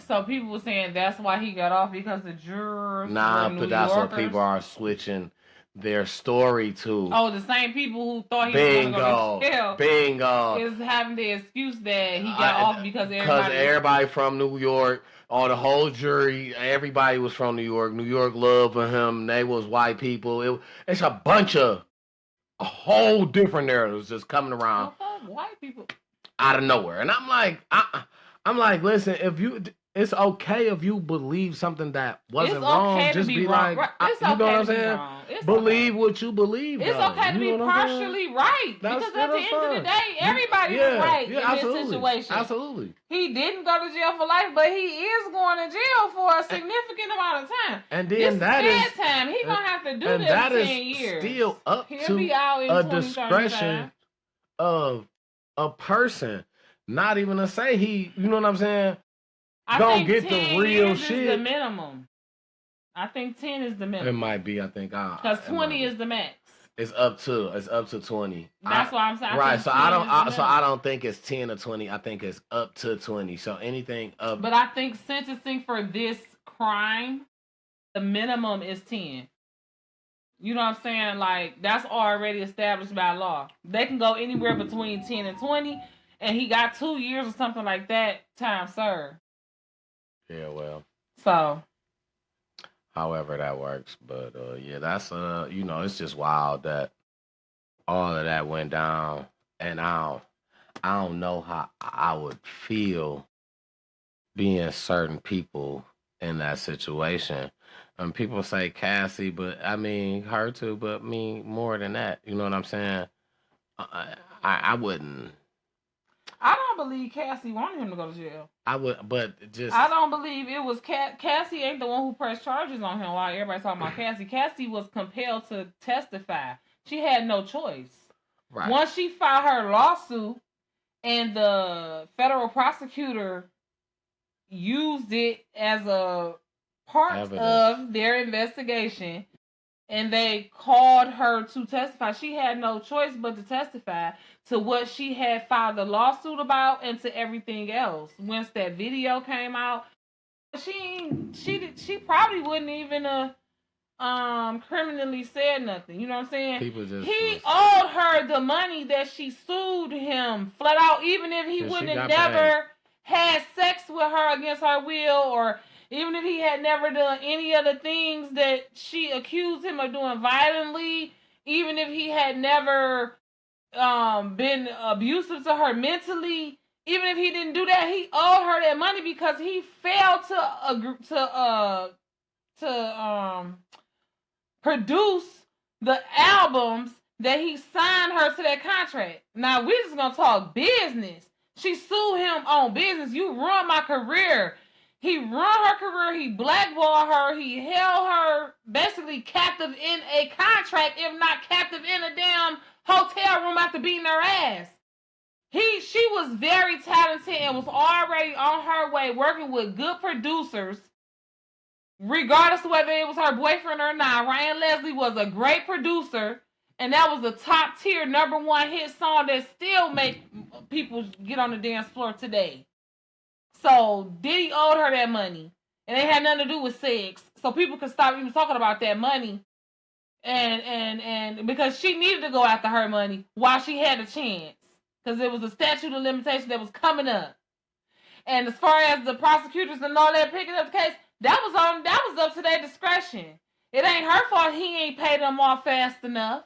So people were saying that's why he got off because the jurors were New but that's Yorkers. what people are switching their story to. Oh, the same people who thought he was going to go to jail. Bingo. Is having the excuse that he got off because everybody from New York, or the whole jury, everybody was from New York. New York loved for him. They was white people. It's a bunch of a whole different narratives just coming around. White people out of nowhere, and I'm like, I'm like, listen, if you, it's okay if you believe something that wasn't wrong. Just be like, it's okay, you know what I'm saying? Believe what you believe. It's okay to be partially right, because at the end of the day, everybody's right in this situation. Absolutely. He didn't go to jail for life, but he is going to jail for a significant amount of time. And then that is time. He's gonna have to do this for 10 years. Still up to be out in a discretion of a person. Not even to say he, you know what I'm saying? I think get 10 the real years shit. Is the minimum. I think 10 is the minimum. It might be. I think because 20 is the max. It's up to 20. That's why I'm saying. Right. So I don't think it's 10 or 20. I think it's up to 20. So anything up. But I think sentencing for this crime, the minimum is 10. You know what I'm saying? Like, that's already established by law. They can go anywhere between 10 and 20, and he got 2 years or something like that time served. Yeah, well. So. However that works. But, yeah, that's, you know, it's just wild that all of that went down. And I don't know how I would feel being certain people in that situation. People say Cassie, but I mean her too, but me more than that. You know what I'm saying? I wouldn't. I don't believe Cassie wanted him to go to jail. I would, but just I don't believe it was Cassie ain't the one who pressed charges on him. While everybody's talking about Cassie, Cassie was compelled to testify. She had no choice. Right. Once she filed her lawsuit, and the federal prosecutor used it as a part of their investigation, and they called her to testify, she had no choice but to testify to what she had filed the lawsuit about and to everything else. Once that video came out, she probably wouldn't even criminally said nothing. You know what I'm saying? He owed her the money that she sued him flat out, even if he wouldn't have never had sex with her against her will, or even if he had never done any of the things that she accused him of doing violently, even if he had never been abusive to her mentally, even if he didn't do that, he owed her that money because he failed to produce the albums that he signed her to that contract. Now, we're just going to talk business. She sued him on business. You ruined my career. He ruined her career. He blackballed her. He held her basically captive in a contract, if not captive in a damn hotel room after beating her ass. She was very talented and was already on her way working with good producers. Regardless of whether it was her boyfriend or not, Ryan Leslie was a great producer, and that was a top tier #1 hit song that still make people get on the dance floor today. So Diddy owed her that money, and it had nothing to do with sex. So people could stop even talking about that money, and because she needed to go after her money while she had a chance, because it was a statute of limitation that was coming up. And as far as the prosecutors and all that picking up the case, that was up to their discretion. It ain't her fault he ain't paid them off fast enough.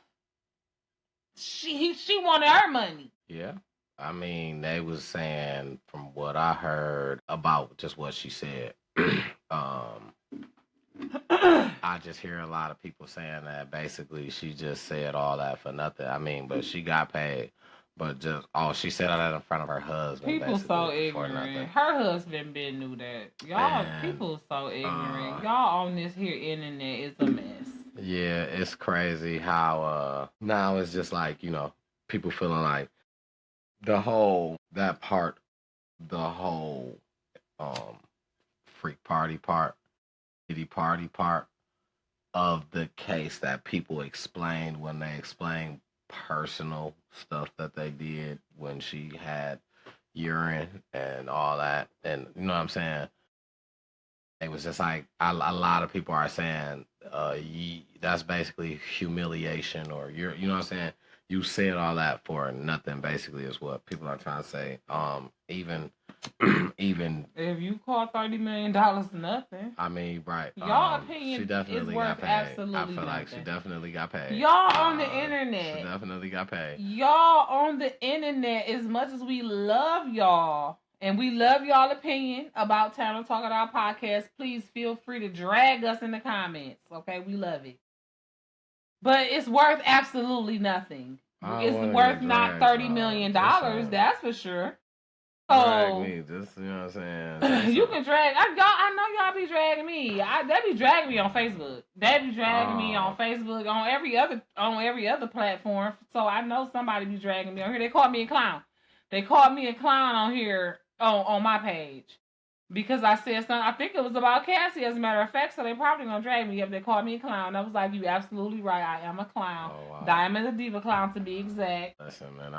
She wanted her money. Yeah. I mean, they was saying, from what I heard about just what she said, I just hear a lot of people saying that basically she just said all that for nothing. I mean, but she got paid. But just, she said all that in front of her husband. People so ignorant. Her husband been knew that. Y'all, people so ignorant. Y'all on this here internet is a mess. Yeah, it's crazy how now it's just like, you know, people feeling like the whole freak party part, Diddy party part of the case that people explained when they explained personal stuff that they did when she had urine and all that. And you know what I'm saying? It was just like a lot of people are saying that's basically humiliation, or you know what I'm saying? You said all that for nothing, basically, is what people are trying to say. Even even if you call $30 million nothing, I mean, right? Y'all opinion she definitely is worth got paid. absolutely I feel nothing. like she definitely got paid. Y'all on the internet. She definitely got paid. Y'all on the internet, as much as we love y'all and we love y'all opinion about Talent Talk at our podcast, please feel free to drag us in the comments. Okay, we love it. But it's worth absolutely nothing. It's worth not $30 million, that's for sure. Drag me, just you know what I'm saying. You can drag. I know y'all be dragging me. They be dragging me on Facebook. They be dragging me on Facebook, on every other platform. So I know somebody be dragging me on here. They called me a clown. They called me a clown on here on my page because I said something. I think it was about Cassie, as a matter of fact. So they probably gonna drag me if they called me a clown. I was like, you absolutely right. I am a clown. Oh, wow. Diamond the Diva clown, to be exact. Listen, man,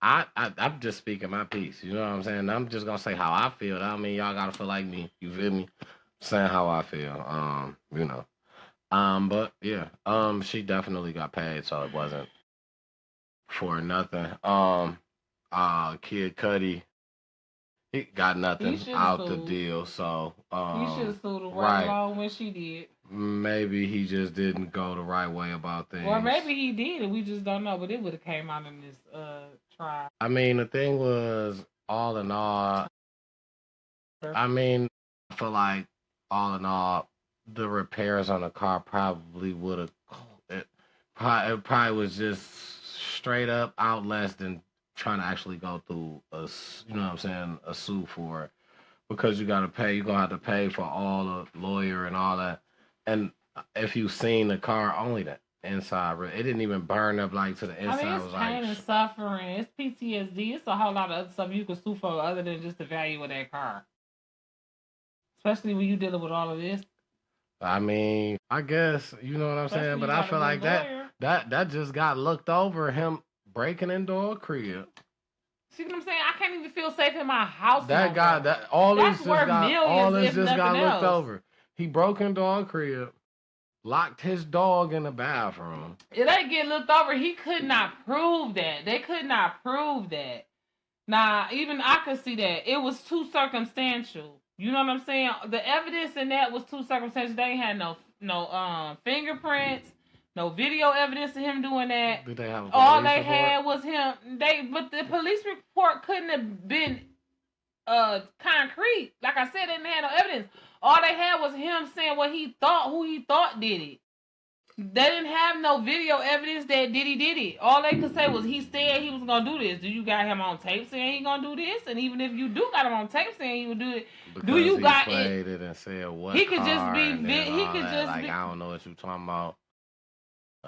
I'm just speaking my piece. You know what I'm saying? I'm just gonna say how I feel. I mean, y'all gotta feel like me. You feel me? Saying how I feel. You know. But yeah. She definitely got paid, so it wasn't for nothing. Kid Cudi, he got nothing out the deal. So he should have sued right along when she did. Maybe he just didn't go the right way about things. Or maybe he did and we just don't know, but it would have came out in this trial. I mean, the thing was, all in all, I mean, I feel like all in all, the repairs on the car probably would have it probably was just straight up out less than trying to actually go through you know what I'm saying, a suit for it, because you're gonna have to pay for all the lawyer and all that. And if you've seen the car, only the inside, it didn't even burn up like to the inside. I mean, it's pain and suffering. It's PTSD. It's a whole lot of other stuff you can sue for other than just the value of that car. Especially when you're dealing with all of this. I mean, I guess you know what I'm saying, but I feel like that just got looked over, him breaking into a crib. See what I'm saying? I can't even feel safe in my house. That guy, all this just got looked over. He broke into a crib, locked his dog in the bathroom. It ain't get looked over. He could not prove that. They could not prove that. Nah, even I could see that. It was too circumstantial. You know what I'm saying? The evidence in that was too circumstantial. They ain't had no fingerprints, no video evidence of him doing that. Did they have a all they report? Had was him. But the police report couldn't have been concrete. Like I said, they didn't have no evidence. All they had was him saying what he thought, who he thought did it. They didn't have no video evidence that Diddy did it. All they could say was he said he was gonna do this. Do you got him on tape saying he gonna do this? And even if you do got him on tape saying he would do it, because do you got it and said what? He could just be. He could just like, I don't know what you talking about.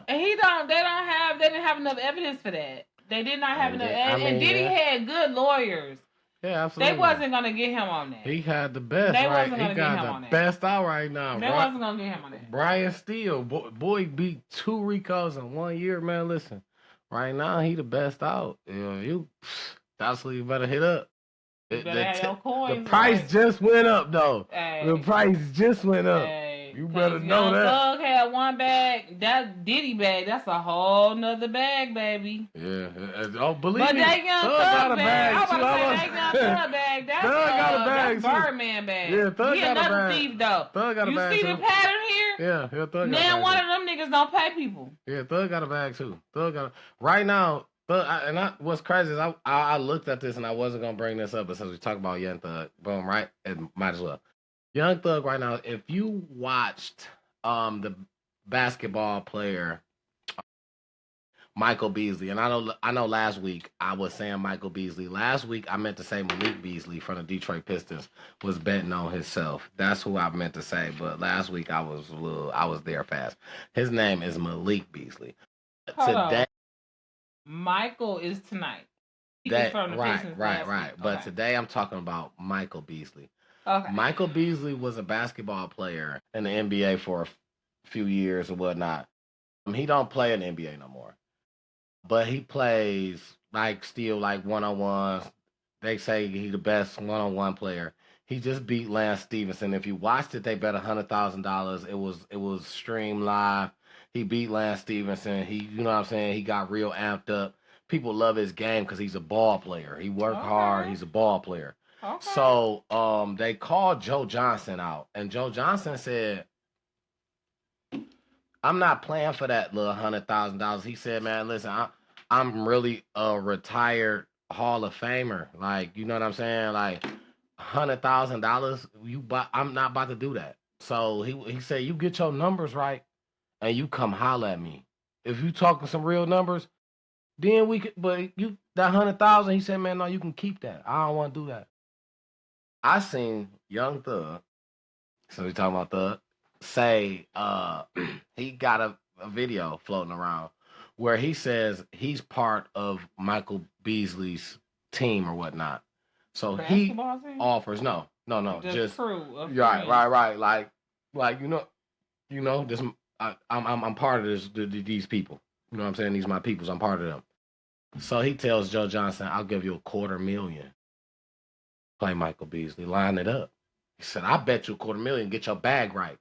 And he don't. They don't have. They didn't have enough evidence for that. They did not have enough. And Diddy had good lawyers. Yeah, absolutely. They wasn't gonna get him on that. He had the best. They wasn't gonna get him on that. Best out right now. They wasn't gonna get him on that. Brian Steele, boy beat 2 Ricos in 1 year, man. Listen, right now he the best out. That's what you better hit up. The price just went up though. Hey. The price just went up. Hey. You better know that. Thug had one bag. That Diddy bag, that's a whole nother bag, baby. Yeah. Oh, believe me. But that Young Thug got a bag. I'm about to say that Young Thug bag. That's Thug got a bag. That's Birdman bag. Yeah, Thug got a bag. He another thief though. Thug got a bag. You see the pattern here? Yeah, Thug got a bag. Now one of them niggas don't pay people. Yeah, Thug got a bag too. Right now. What's crazy is I looked at this and I wasn't gonna bring this up, but since we talk about Young Thug, boom, right? It might as well. Young Thug right now. If you watched the basketball player Michael Beasley, and I know last week I was saying Michael Beasley. Last week I meant to say Malik Beasley from the Detroit Pistons was betting on himself. That's who I meant to say, but last week I was there fast. His name is Malik Beasley. Today. Michael is tonight. Right. But today I'm talking about Michael Beasley. Okay. Michael Beasley was a basketball player in the NBA for a few years or whatnot. He don't play in the NBA no more, but he plays like still like one on ones. They say he the best one on one player. He just beat Lance Stevenson. If you watched it, they bet $100,000. It was streamed live. He beat Lance Stevenson. You know what I'm saying. He got real amped up. People love his game because he's a ball player. He worked hard. He's a ball player. Okay. So they called Joe Johnson out, and Joe Johnson said, I'm not playing for that little $100,000. He said, man, listen, I'm really a retired Hall of Famer. Like, you know what I'm saying? Like, $100,000, I'm not about to do that. So he said, you get your numbers right and you come holler at me. If you talking some real numbers, then we could, but you, that 100,000, he said, man, no, you can keep that. I don't want to do that. I seen Young Thug, so we talking about Thug, say he got a video floating around where he says he's part of Michael Beasley's team or whatnot. So he offers just crew of right, like this. I'm part of these people. You know what I'm saying? These my peoples. I'm part of them. So he tells Joe Johnson, "I'll give you $250,000. Play Michael Beasley. Line it up." He said, "I bet you $250,000. Get your bag right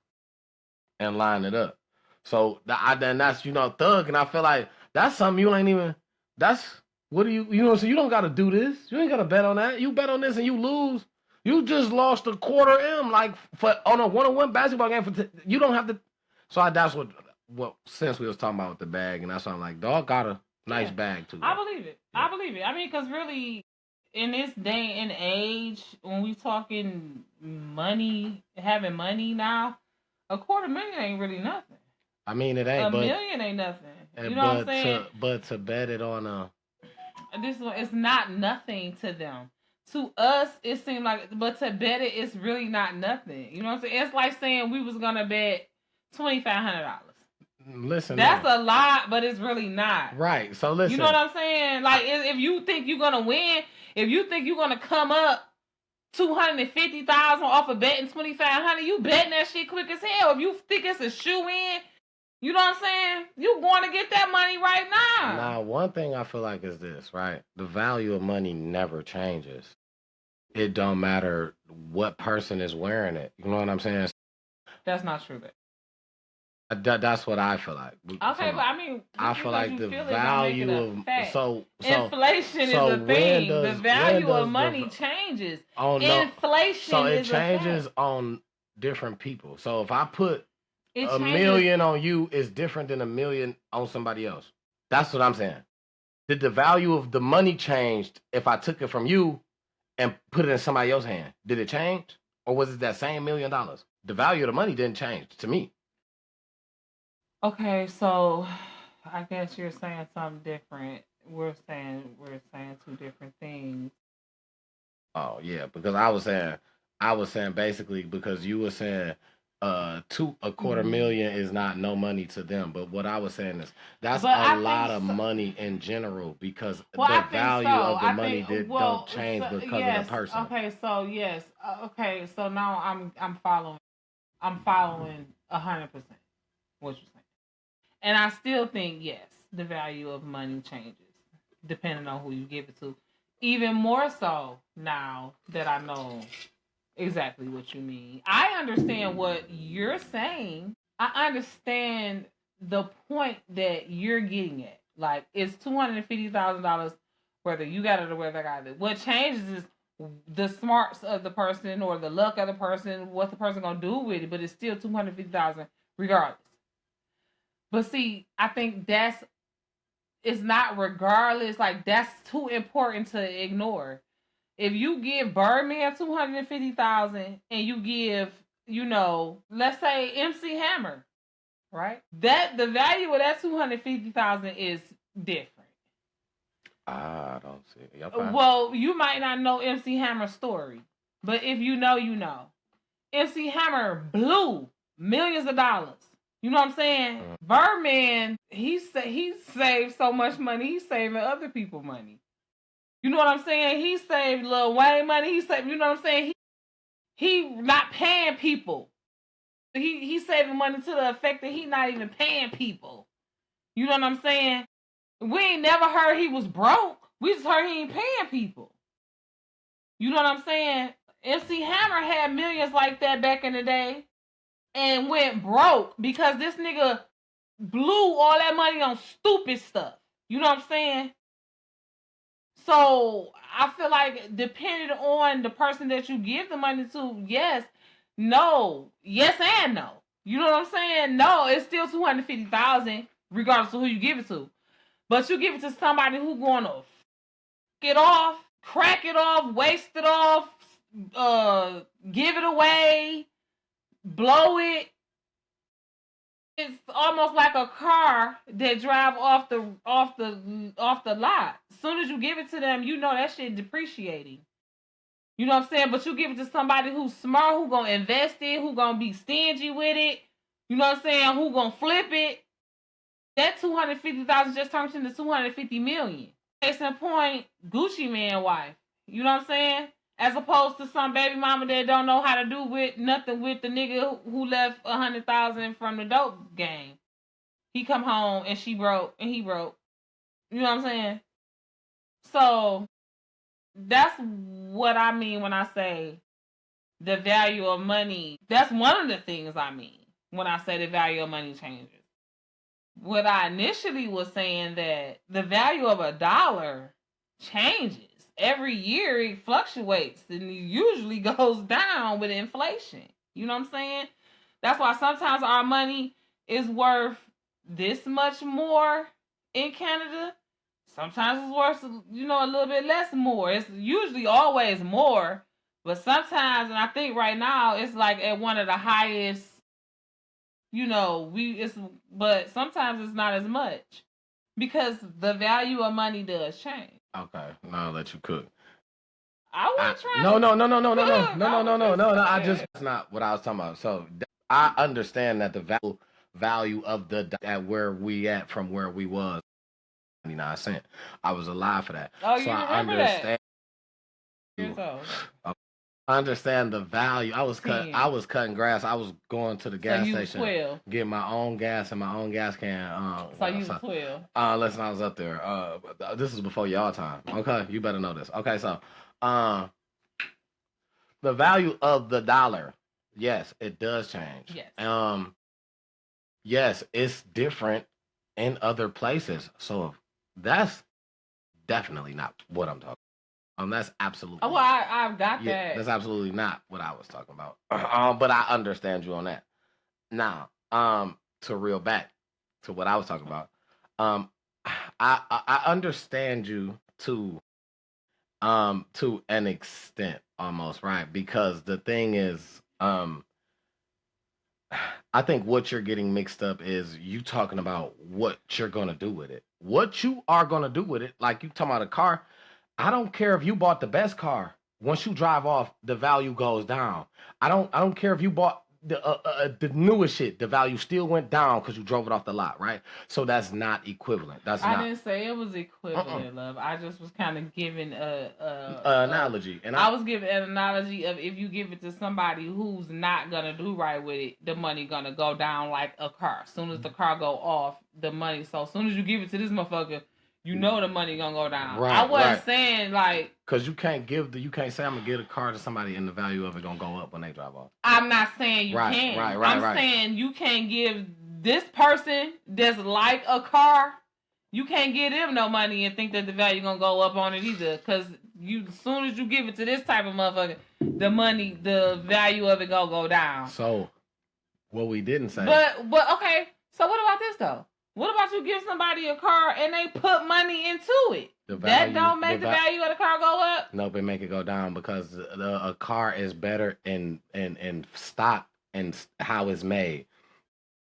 and line it up." So then that's Thug, and I feel like that's something you ain't even. That's what do so you don't got to do this. You ain't got to bet on that. You bet on this and you lose. You just lost a quarter M like for on a 1-on-1 basketball game you don't have to. So that's what since we was talking about the bag, and that's why I'm like, dog got a nice bag too. I believe it. Yeah. I believe it. I mean, because really, in this day and age, when we talking money, having money now, $250,000 ain't really nothing. I mean, it ain't. $1 million ain't nothing. You know what I'm saying? But to bet it on this one, it's not nothing to them. To us, it seemed like, but to bet it, it's really not nothing. You know what I'm saying? It's like saying we was gonna bet $2,500. Listen, that's a lot, but it's really not. Right. So listen, you know what I'm saying? Like, if you think you're gonna win, if you think you're gonna come up 250,000 off of betting 2,500, you betting that shit quick as hell. If you think it's a shoe in, you know what I'm saying? You going to get that money right now. Now, one thing I feel like is this, right? The value of money never changes. It don't matter what person is wearing it. You know what I'm saying? That's not true. That's what I feel like. Okay, but I mean, I feel like the value of inflation is a thing. The value of money changes. Inflation it changes on different people. So if I put $1 million on you, is different than $1 million on somebody else. That's what I'm saying. Did the value of the money changed if I took it from you and put it in somebody else's hand? Did it change, or was it that same $1 million? The value of the money didn't change to me. Okay, so I guess you're saying something different. We're saying two different things. Oh yeah, because I was saying basically because you were saying $250,000 is not no money to them, but what I was saying is that's a lot of money in general because the value of the money don't change because of the person. Okay, so yes, okay, so now I'm following 100% what you're saying. And I still think, yes, the value of money changes depending on who you give it to. Even more so now that I know exactly what you mean. I understand what you're saying. I understand the point that you're getting at. Like, it's $250,000 whether you got it or whether I got it. What changes is the smarts of the person or the luck of the person, what the person gonna do with it, but it's still $250,000 regardless. But see, I think it's not regardless. Like, that's too important to ignore. If you give Birdman 250,000 and you give, let's say MC Hammer, right? That the value of that 250,000 is different. I don't see it. Well, you might not know MC Hammer's story, but if you know, you know. MC Hammer blew millions of dollars. You know what I'm saying? Birdman, he saved so much money. He's saving other people money. You know what I'm saying? He saved Lil Wayne money. He saved, you know what I'm saying? He not paying people. He saving money to the effect that he not even paying people. You know what I'm saying? We ain't never heard he was broke. We just heard he ain't paying people. You know what I'm saying? MC Hammer had millions like that back in the day and went broke because this nigga blew all that money on stupid stuff. You know what I'm saying? So I feel like depending on the person that you give the money to, yes, no, yes and no. You know what I'm saying? No, it's still 250,000 regardless of who you give it to. But you give it to somebody who gonna get off, crack it off, waste it off, give it away, blow it. It's almost like a car that drive off the lot. As soon as you give it to them, you know that shit depreciating. You know what I'm saying? But you give it to somebody who's smart, who gonna invest it, who gonna be stingy with it. You know what I'm saying? Who gonna flip it? That 250,000 just turns into 250 million. Case in point, Gucci Man wife. You know what I'm saying? As opposed to some baby mama that don't know how to do with nothing with the nigga who left 100,000 from the dope game. He come home and she broke and he broke. You know what I'm saying? So that's what I mean when I say the value of money. That's one of the things I mean when I say the value of money changes. What I initially was saying that the value of a dollar changes. Every year it fluctuates and it usually goes down with inflation. You know what I'm saying? That's why sometimes our money is worth this much more in Canada. Sometimes it's worth, a little bit less more. It's usually always more, but sometimes, and I think right now it's like at one of the highest. But sometimes it's not as much because the value of money does change. Okay, now I'll let you cook. I wasn't trying. No. I just that's not what I was talking about. So I understand that the value of the at where we at from where we was 99 cents. I was alive for that. Oh, so you I remember understand. that? I understand the value. I was cutting grass. I was going to the gas station, 12. Get my own gas and my own gas can. So you was 12. Listen, I was up there. This is before y'all time. Okay, you better know this. Okay, so, the value of the dollar, yes, it does change. Yes. Yes, it's different in other places. So that's definitely not what I'm talking. That's absolutely. Oh, well, I've got that. That's absolutely not what I was talking about. But I understand you on that. Now, to reel back to what I was talking about, I understand you to an extent almost, right? Because the thing is, I think what you're getting mixed up is you talking about what you're gonna do with it. What you are gonna do with it, like you talking about a car. I don't care if you bought the best car. Once you drive off, the value goes down. I don't care if you bought the newest shit. The value still went down because you drove it off the lot, right? So that's not equivalent. I didn't say it was equivalent, love. I just was kind of giving analogy, and I was giving an analogy of if you give it to somebody who's not gonna do right with it, the money gonna go down like a car. As soon as the car go off, the money. So as soon as you give it to this motherfucker, you know the money gonna go down. Right, I wasn't saying like because you can't say I'm gonna get a car to somebody and the value of it gonna go up when they drive off. I'm not saying you can't. I'm saying you can't give this person that's like a car. You can't give them no money and think that the value gonna go up on it either. Because as soon as you give it to this type of motherfucker, the value of it gonna go down. So, what we didn't say. But okay. So what about this though? What about you give somebody a car and they put money into it? That don't make the value of the car go up? Nope, it make it go down because a car is better in stock and how it's made.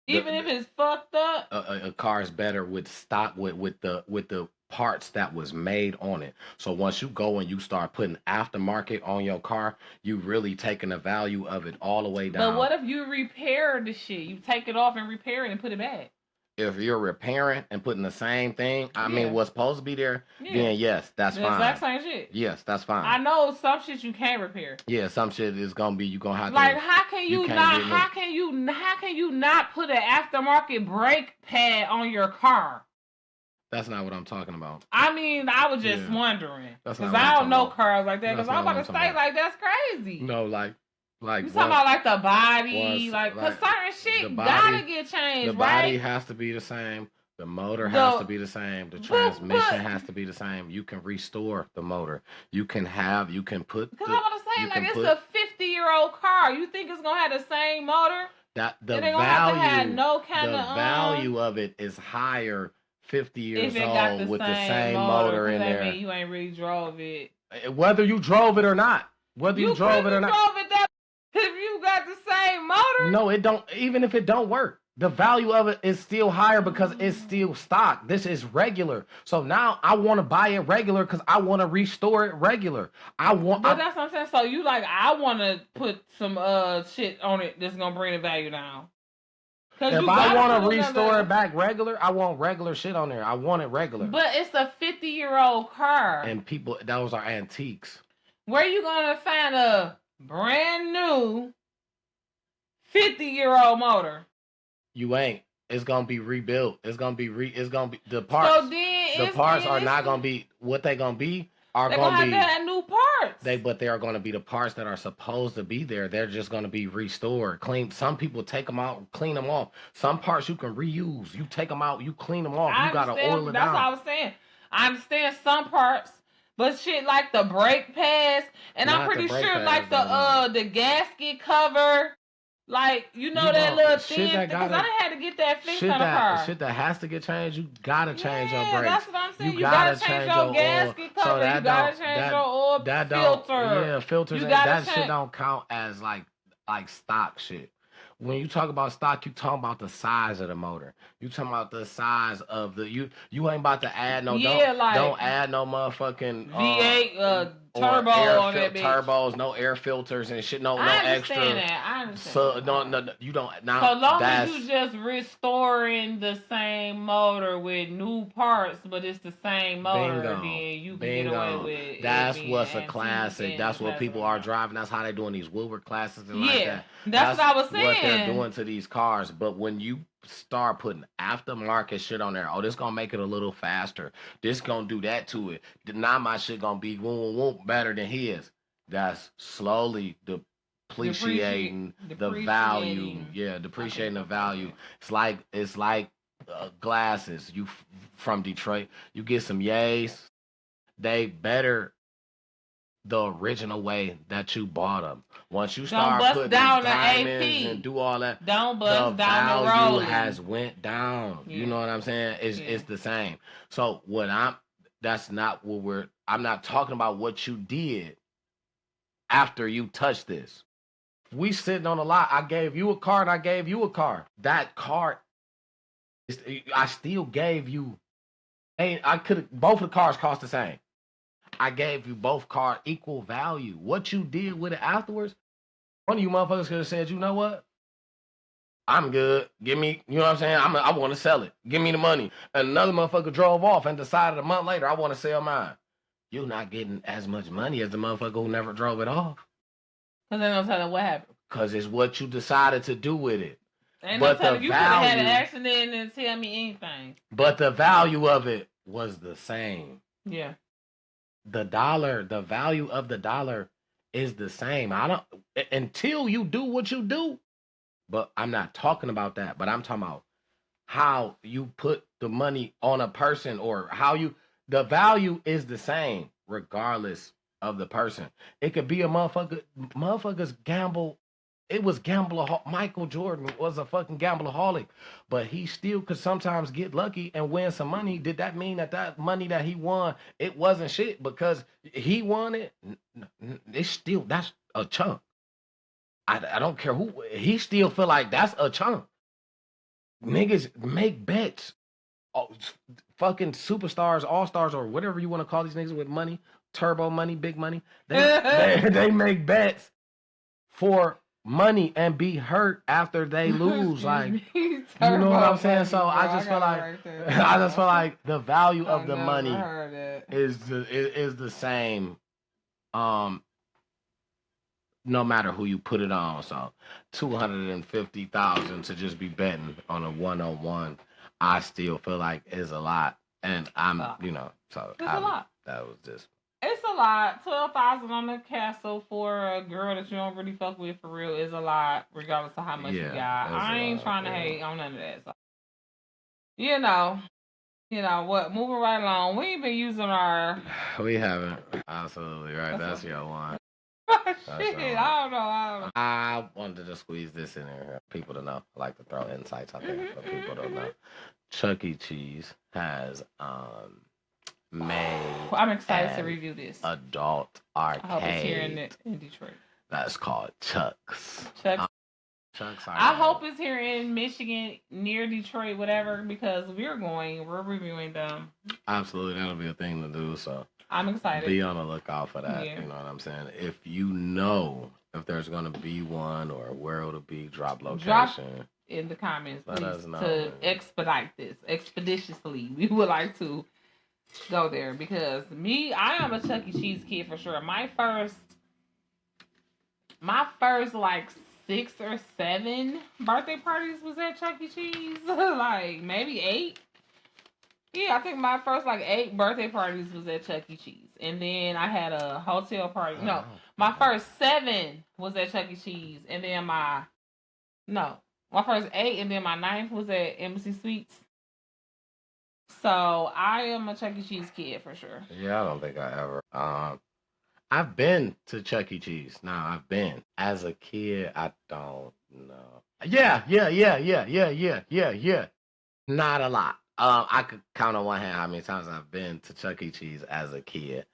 Even if it's fucked up, a car is better with stock with the parts that was made on it. So once you go and you start putting aftermarket on your car, you really taking the value of it all the way down. But what if you repair the shit? You take it off and repair it and put it back. if you're repairing and putting the same thing, I mean, what's supposed to be there, then yes, that's fine. The exact same shit. Yes, that's fine. I know some shit you can't repair. Yeah, some shit is gonna be, you gonna have like, to. How can you not put an aftermarket brake pad on your car? That's not what I'm talking about. I mean, I was just wondering because I don't know cars like that. Because I'm about to say like that's crazy. No, like you talking about like the body, like cause certain shit gotta get changed. The body has to be the same. The motor has to be the same. The transmission has to be the same. You can restore the motor. You can put. Because I'm about to say, like, it's a 50-year-old car. You think it's gonna have the same motor? That the value of it is higher 50 years old with the same motor in there. Mean you ain't really drove it. Whether you drove it or not. If you got the same motor. No, it don't. Even if it don't work, the value of it is still higher because it's still stock. This is regular. So now I want to buy it regular because I want to restore it regular. But that's what I'm saying. So you like, I want to put some shit on it that's gonna bring the value down. If I want to restore it back regular, I want regular shit on there. I want it regular. But it's a 50-year-old car. And people, those are antiques. Where you gonna find a brand new 50-year-old motor? You ain't. It's gonna be rebuilt. It's gonna be the parts. So then the parts are not gonna be what they gonna be. They're gonna have new parts. But they are gonna be the parts that are supposed to be there. They're just gonna be restored, cleaned. Some people take them out, clean them off. Some parts you can reuse. You take them out, you clean them off. You gotta oil it down. That's what I was saying. I understand some parts, but shit like the brake pads, and I'm pretty sure like the gasket cover. Like, that little thing, because I had to get that fixed on the car. Shit that has to get changed, you gotta change your brakes. That's what I'm saying. You gotta change your gasket cover. So you gotta change your oil filter. Yeah, filters. That shit don't count as like stock shit. When you talk about stock, you talking about the size of the motor. You talking about the size of the you ain't about to add no don't add no motherfucking V8 turbo on that bitch. Turbos, no air filters and shit, no extra. I understand. So no, you don't. Now, so long as you just restoring the same motor with new parts, but it's the same motor, then you can get away with. That's what's a classic. That's what people are driving. That's how they doing these Wilbur classes and like that. That's what I was saying. What they're doing to these cars. But when you start putting aftermarket shit on there, this gonna make it a little faster. This gonna do that to it. Now my shit gonna be better than his. That's slowly depreciating the value. Yeah, depreciating the value. It's like glasses. You from Detroit, you get some yays. They better the original way that you bought them. Once you start putting diamonds and do all that, don't bust the down value the has went down. Yeah. You know what I'm saying? It's the same. So I'm not talking about what you did after you touched this. We sitting on a lot. I gave you a car and I gave you a car. That car, I still gave you. Both of the cars cost the same. I gave you both cars equal value. What you did with it afterwards, one of you motherfuckers could have said, you know what? I'm good. Give me, you know what I'm saying? I want to sell it. Give me the money. And another motherfucker drove off and decided a month later, I want to sell mine. You're not getting as much money as the motherfucker who never drove it off. Because they're going to tell them what happened. Because it's what you decided to do with it. And but the value, you could have had an accident and tell me anything. But the value of it was the same. Yeah. The value of the dollar is the same. Until you do what you do. But I'm not talking about that. But I'm talking about how you put the money on a person or the value is the same regardless of the person. It could be a motherfuckers gamble. It was Michael Jordan was a fucking gambleaholic, but he still could sometimes get lucky and win some money. Did that mean that money that he won, it wasn't shit because he won it? It's still, that's a chunk. I don't care who, he still feel like that's a chunk. Niggas make bets. Fucking superstars, all-stars, or whatever you want to call these niggas with money, turbo money, big money. They make bets for money and be hurt after they lose. Like, you know what I'm saying? So I just feel like I just feel like the value of the money is the same. No matter who you put it on. So 250,000 to just be betting on a 1-on-1, I still feel like is a lot. And I'm, so it's a lot. That was just. It's a lot. 12,000 on the castle for a girl that you don't really fuck with for real is a lot, regardless of how much you got. I ain't trying to hate on none of that. So, you know what? Moving right along. We ain't been using our. We haven't. Absolutely right. That's your one. Shit, I don't know. I wanted to squeeze this in here. People to know. I like to throw insights out there, but people don't know. Chuck E. Cheese has made. I'm excited to review this adult arcade. I hope it's here in Detroit. That's called Chuck's. Chuck's. I hope it's here in Michigan, near Detroit, whatever, because we're reviewing them. Absolutely, that'll be a thing to do. So I'm excited. Be on the lookout for that. Yeah. You know what I'm saying? If you know if there's gonna be one or where it'll be, drop location. Drop in the comments, please, to expedite this expeditiously. We would like to go there because I am a Chuck E. Cheese kid for sure. My first like 6 or 7 birthday parties was at Chuck E. Cheese. Like maybe 8. Yeah, I think my first like 8 birthday parties was at Chuck E. Cheese. And then I had a hotel party. No, my first 7 was at Chuck E. Cheese. And then my first 8 and then my 9th was at Embassy Suites. So I am a Chuck E. Cheese kid for sure. Yeah, I don't think I ever. I've been to Chuck E. Cheese. Now I've been as a kid. I don't know. Yeah. Not a lot. I could count on one hand how many times I've been to Chuck E. Cheese as a kid.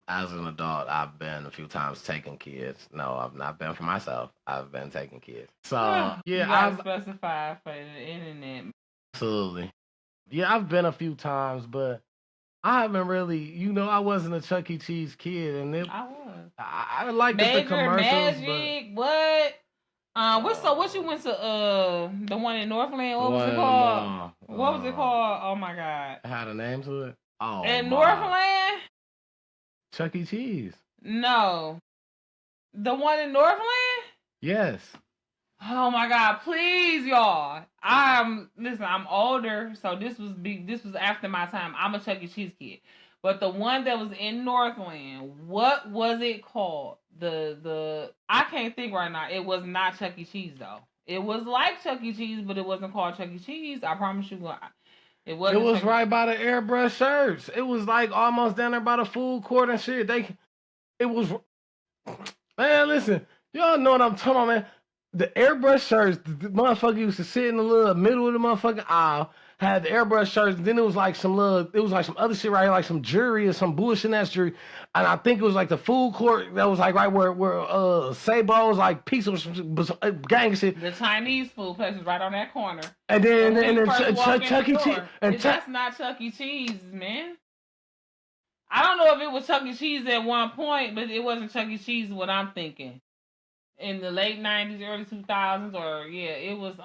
As an adult, I've been a few times taking kids. No, I've not been for myself. I've been taking kids. So yeah, I've specified for the internet. Absolutely. Yeah, I've been a few times, but I haven't really, I wasn't a Chuck E. Cheese kid, and I was. I liked the commercials. Magic, but what you went to the one in Northland? What was it called? What was it called? Oh my god! It had a name to it. Oh, in Northland. Chuck E. Cheese. No, the one in Northland. Yes. Oh my god! Please, y'all. I'm older, so this was after my time. I'm a Chuck E. Cheese kid. But the one that was in Northland, what was it called? I can't think right now. It was not Chuck E. Cheese though. It was like Chuck E. Cheese, but it wasn't called Chuck E. Cheese. I promise you. It wasn't. It was right by the airbrush shirts. It was like almost down there by the food court and shit. It was. Man, listen, y'all know what I'm talking about, man. The airbrush shirts, the motherfucker used to sit in the little middle of the motherfucking aisle, had the airbrush shirts, and then it was like some other shit right here, like some jewelry or some bullshit in that jewelry. And I think it was like the food court that was like right where Sabo's like pizza was gang shit. The Chinese food place is right on that corner. And then Chuck E. Cheese. That's not Chuck E. Cheese, man. I don't know if it was Chuck E. Cheese at one point, but it wasn't Chuck E. Cheese what I'm thinking. In the late 90s, early 2000s, or it was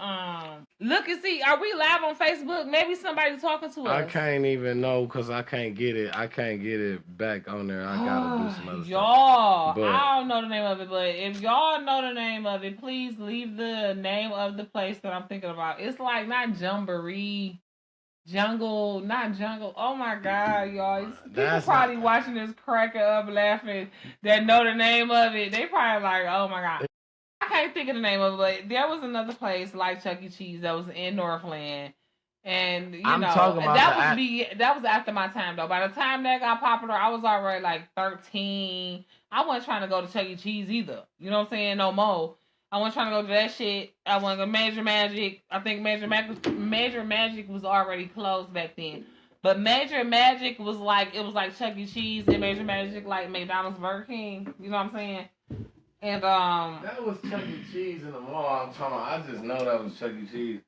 look and see, are we live on Facebook? Maybe somebody's talking to us. I can't even know because I can't get it back on there. I gotta do some other stuff. Y'all, I don't know the name of it, but if y'all know the name of it, please leave the name of the place that I'm thinking about. It's like not Jamboree. Not jungle. Oh my god, y'all! People probably watching this cracking up, laughing. That know the name of it. They probably like, oh my god. I can't think of the name of it, but there was another place like Chuck E. Cheese that was in Northland, and that was after my time though. By the time that got popular, I was already like 13. I wasn't trying to go to Chuck E. Cheese either. You know what I'm saying? No more. I wasn't trying to go to that shit. I want to go Major Magic. I think Major Magic was already closed back then. But Major Magic was like Chuck E. Cheese and Major Magic like McDonald's, Burger King. You know what I'm saying? And that was Chuck E. Cheese in the mall. I'm talking about. I just know that was Chuck E. Cheese.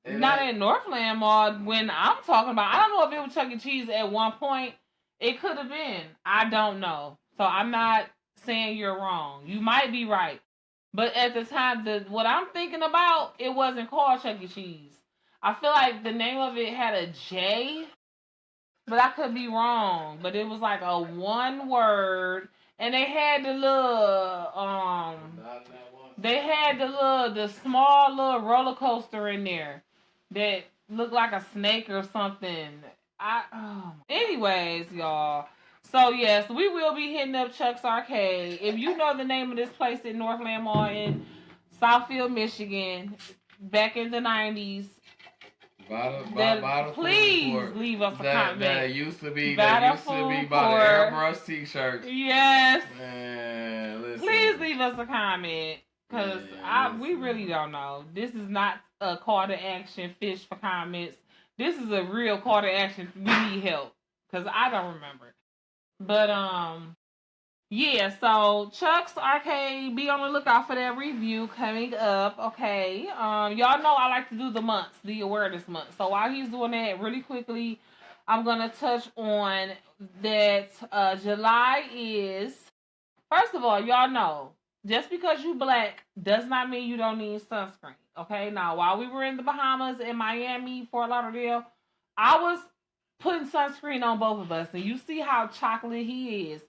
Not in Northland Mall. When I'm talking about, I don't know if it was Chuck E. Cheese at one point. It could have been. I don't know. So I'm not saying you're wrong. You might be right. But at the time, what I'm thinking about, it wasn't called Chuck E. Cheese. I feel like the name of it had a J, but I could be wrong. But it was like a one word, and they had the little they had the small little roller coaster in there that looked like a snake or something. Anyways, y'all. So yes, we will be hitting up Chuck's Arcade. If you know the name of this place in Northland Mall in Southfield, Michigan, back in the 90s, please leave us a comment. That used to be by the airbrush t-shirts. Yes. Man, listen. Please leave us a comment. Because we really don't know. This is not a call to action, fish for comments. This is a real call to action. We need help. Because I don't remember. But, yeah, so Chuck's Arcade, be on the lookout for that review coming up, okay? Y'all know I like to do the months, the awareness month. So while he's doing that, really quickly, I'm going to touch on that July is, first of all, y'all know, just because you black does not mean you don't need sunscreen, okay? Now, while we were in the Bahamas, in Miami, Fort Lauderdale, I was putting sunscreen on both of us, and you see how chocolate he is.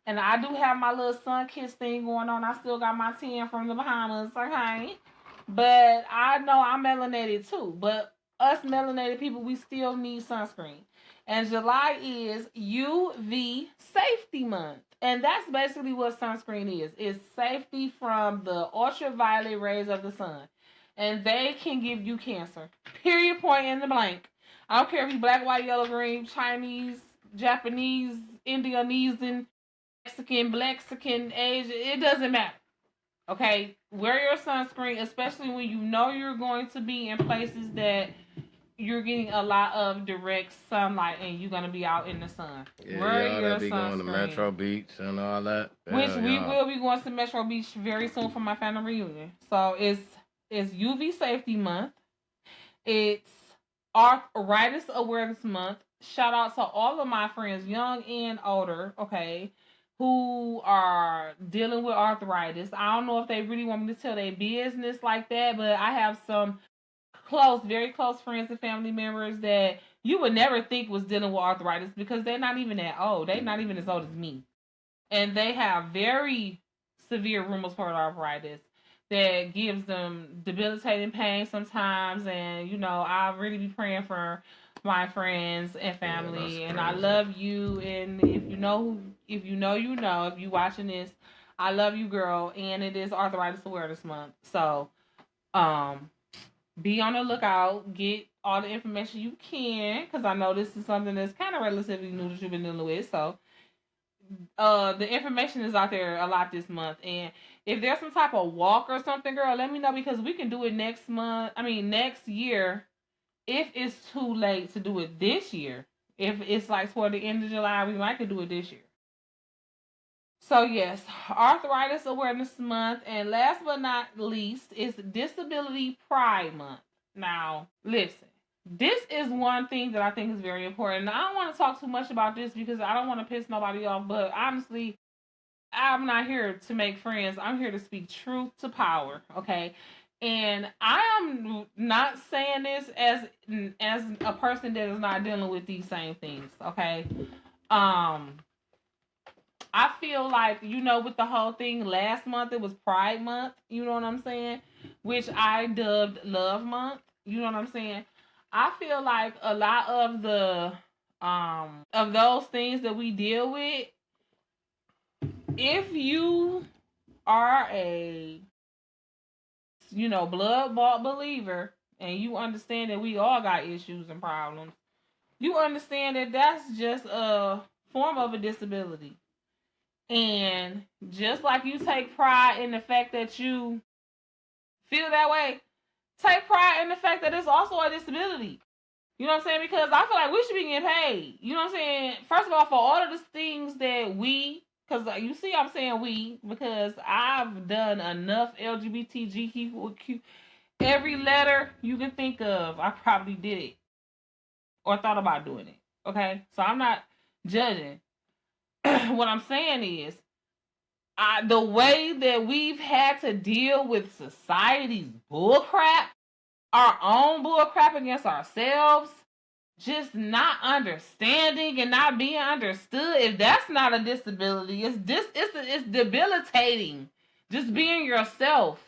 And I do have my little sun kiss thing going on. I still got my tan from the Bahamas, okay? But I know I'm melanated too. But us melanated people, we still need sunscreen. And July is UV Safety Month. And that's basically what sunscreen is. It's safety from the ultraviolet rays of the sun. And they can give you cancer. Period, point in the blank. I don't care if you black, white, yellow, green, Chinese, Japanese, Indonesian, Mexican, Blaxican, Asian. It doesn't matter. Okay? Wear your sunscreen, especially when you know you're going to be in places that you're getting a lot of direct sunlight and you're gonna be out in the sun. Yeah, wear y'all your that be sunscreen. Going to Metro Beach and all that. Which we will be going to Metro Beach very soon for my family reunion. So it's UV Safety Month. It's Arthritis Awareness Month. Shout out to all of my friends, young and older, okay, who are dealing with arthritis. I don't know if they really want me to tell their business like that, but I have some very close friends and family members that you would never think was dealing with arthritis because they're not even that old. They're not even as old as me. And they have very severe rheumatoid arthritis that gives them debilitating pain sometimes. And, I really be praying for my friends and family. Yeah, and I love you. And if you know, if you know, if you watching this, I love you, girl. And it is Arthritis Awareness Month. So, be on the lookout. Get all the information you can, because I know this is something that's kind of relatively new that you've been dealing with. So, the information is out there a lot this month. And if there's some type of walk or something, girl, let me know because we can do it next month. I mean, next year, if it's too late to do it this year. If it's like toward the end of July, we might could do it this year. So yes, Arthritis Awareness Month, and last but not least is Disability Pride Month. Now, listen, this is one thing that I think is very important. Now, I don't want to talk too much about this because I don't want to piss nobody off, but honestly, I'm not here to make friends. I'm here to speak truth to power, okay? And I am not saying this as a person that is not dealing with these same things, okay? Um I feel like, with the whole thing last month, it was Pride Month, you know what I'm saying? Which I dubbed Love Month, you know what I'm saying? I feel like a lot of those things that we deal with, if you are a, blood bought believer and you understand that we all got issues and problems, you understand that that's just a form of a disability. And just like you take pride in the fact that you feel that way, take pride in the fact that it's also a disability. You know what I'm saying? Because I feel like we should be getting paid. You know what I'm saying? First of all, for all of the things that because you see, I'm saying we, because I've done enough LGBTQ, every letter you can think of, I probably did it or thought about doing it. Okay? So I'm not judging. What I'm saying is, the way that we've had to deal with society's bullcrap, our own bullcrap against ourselves, just not understanding and not being understood. If that's not a disability, it's debilitating. Just being yourself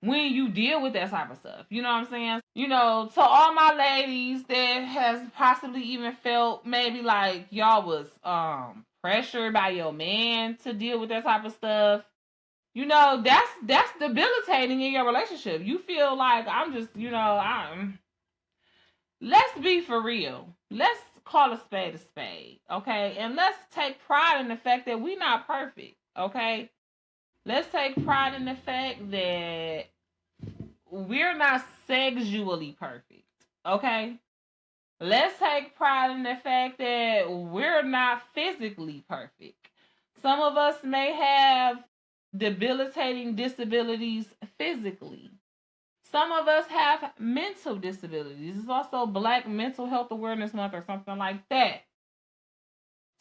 when you deal with that type of stuff. You know what I'm saying? You know, to all my ladies that has possibly even felt maybe like y'all was pressured by your man to deal with that type of stuff. You know, that's debilitating in your relationship. You feel like I'm just, I'm let's be for real. Let's call a spade, okay? And let's take pride in the fact that we're not perfect, okay? Let's take pride in the fact that we're not sexually perfect, okay? Let's take pride in the fact that we're not physically perfect. Some of us may have debilitating disabilities physically. Some of us have mental disabilities. It's also Black Mental Health Awareness Month or something like that.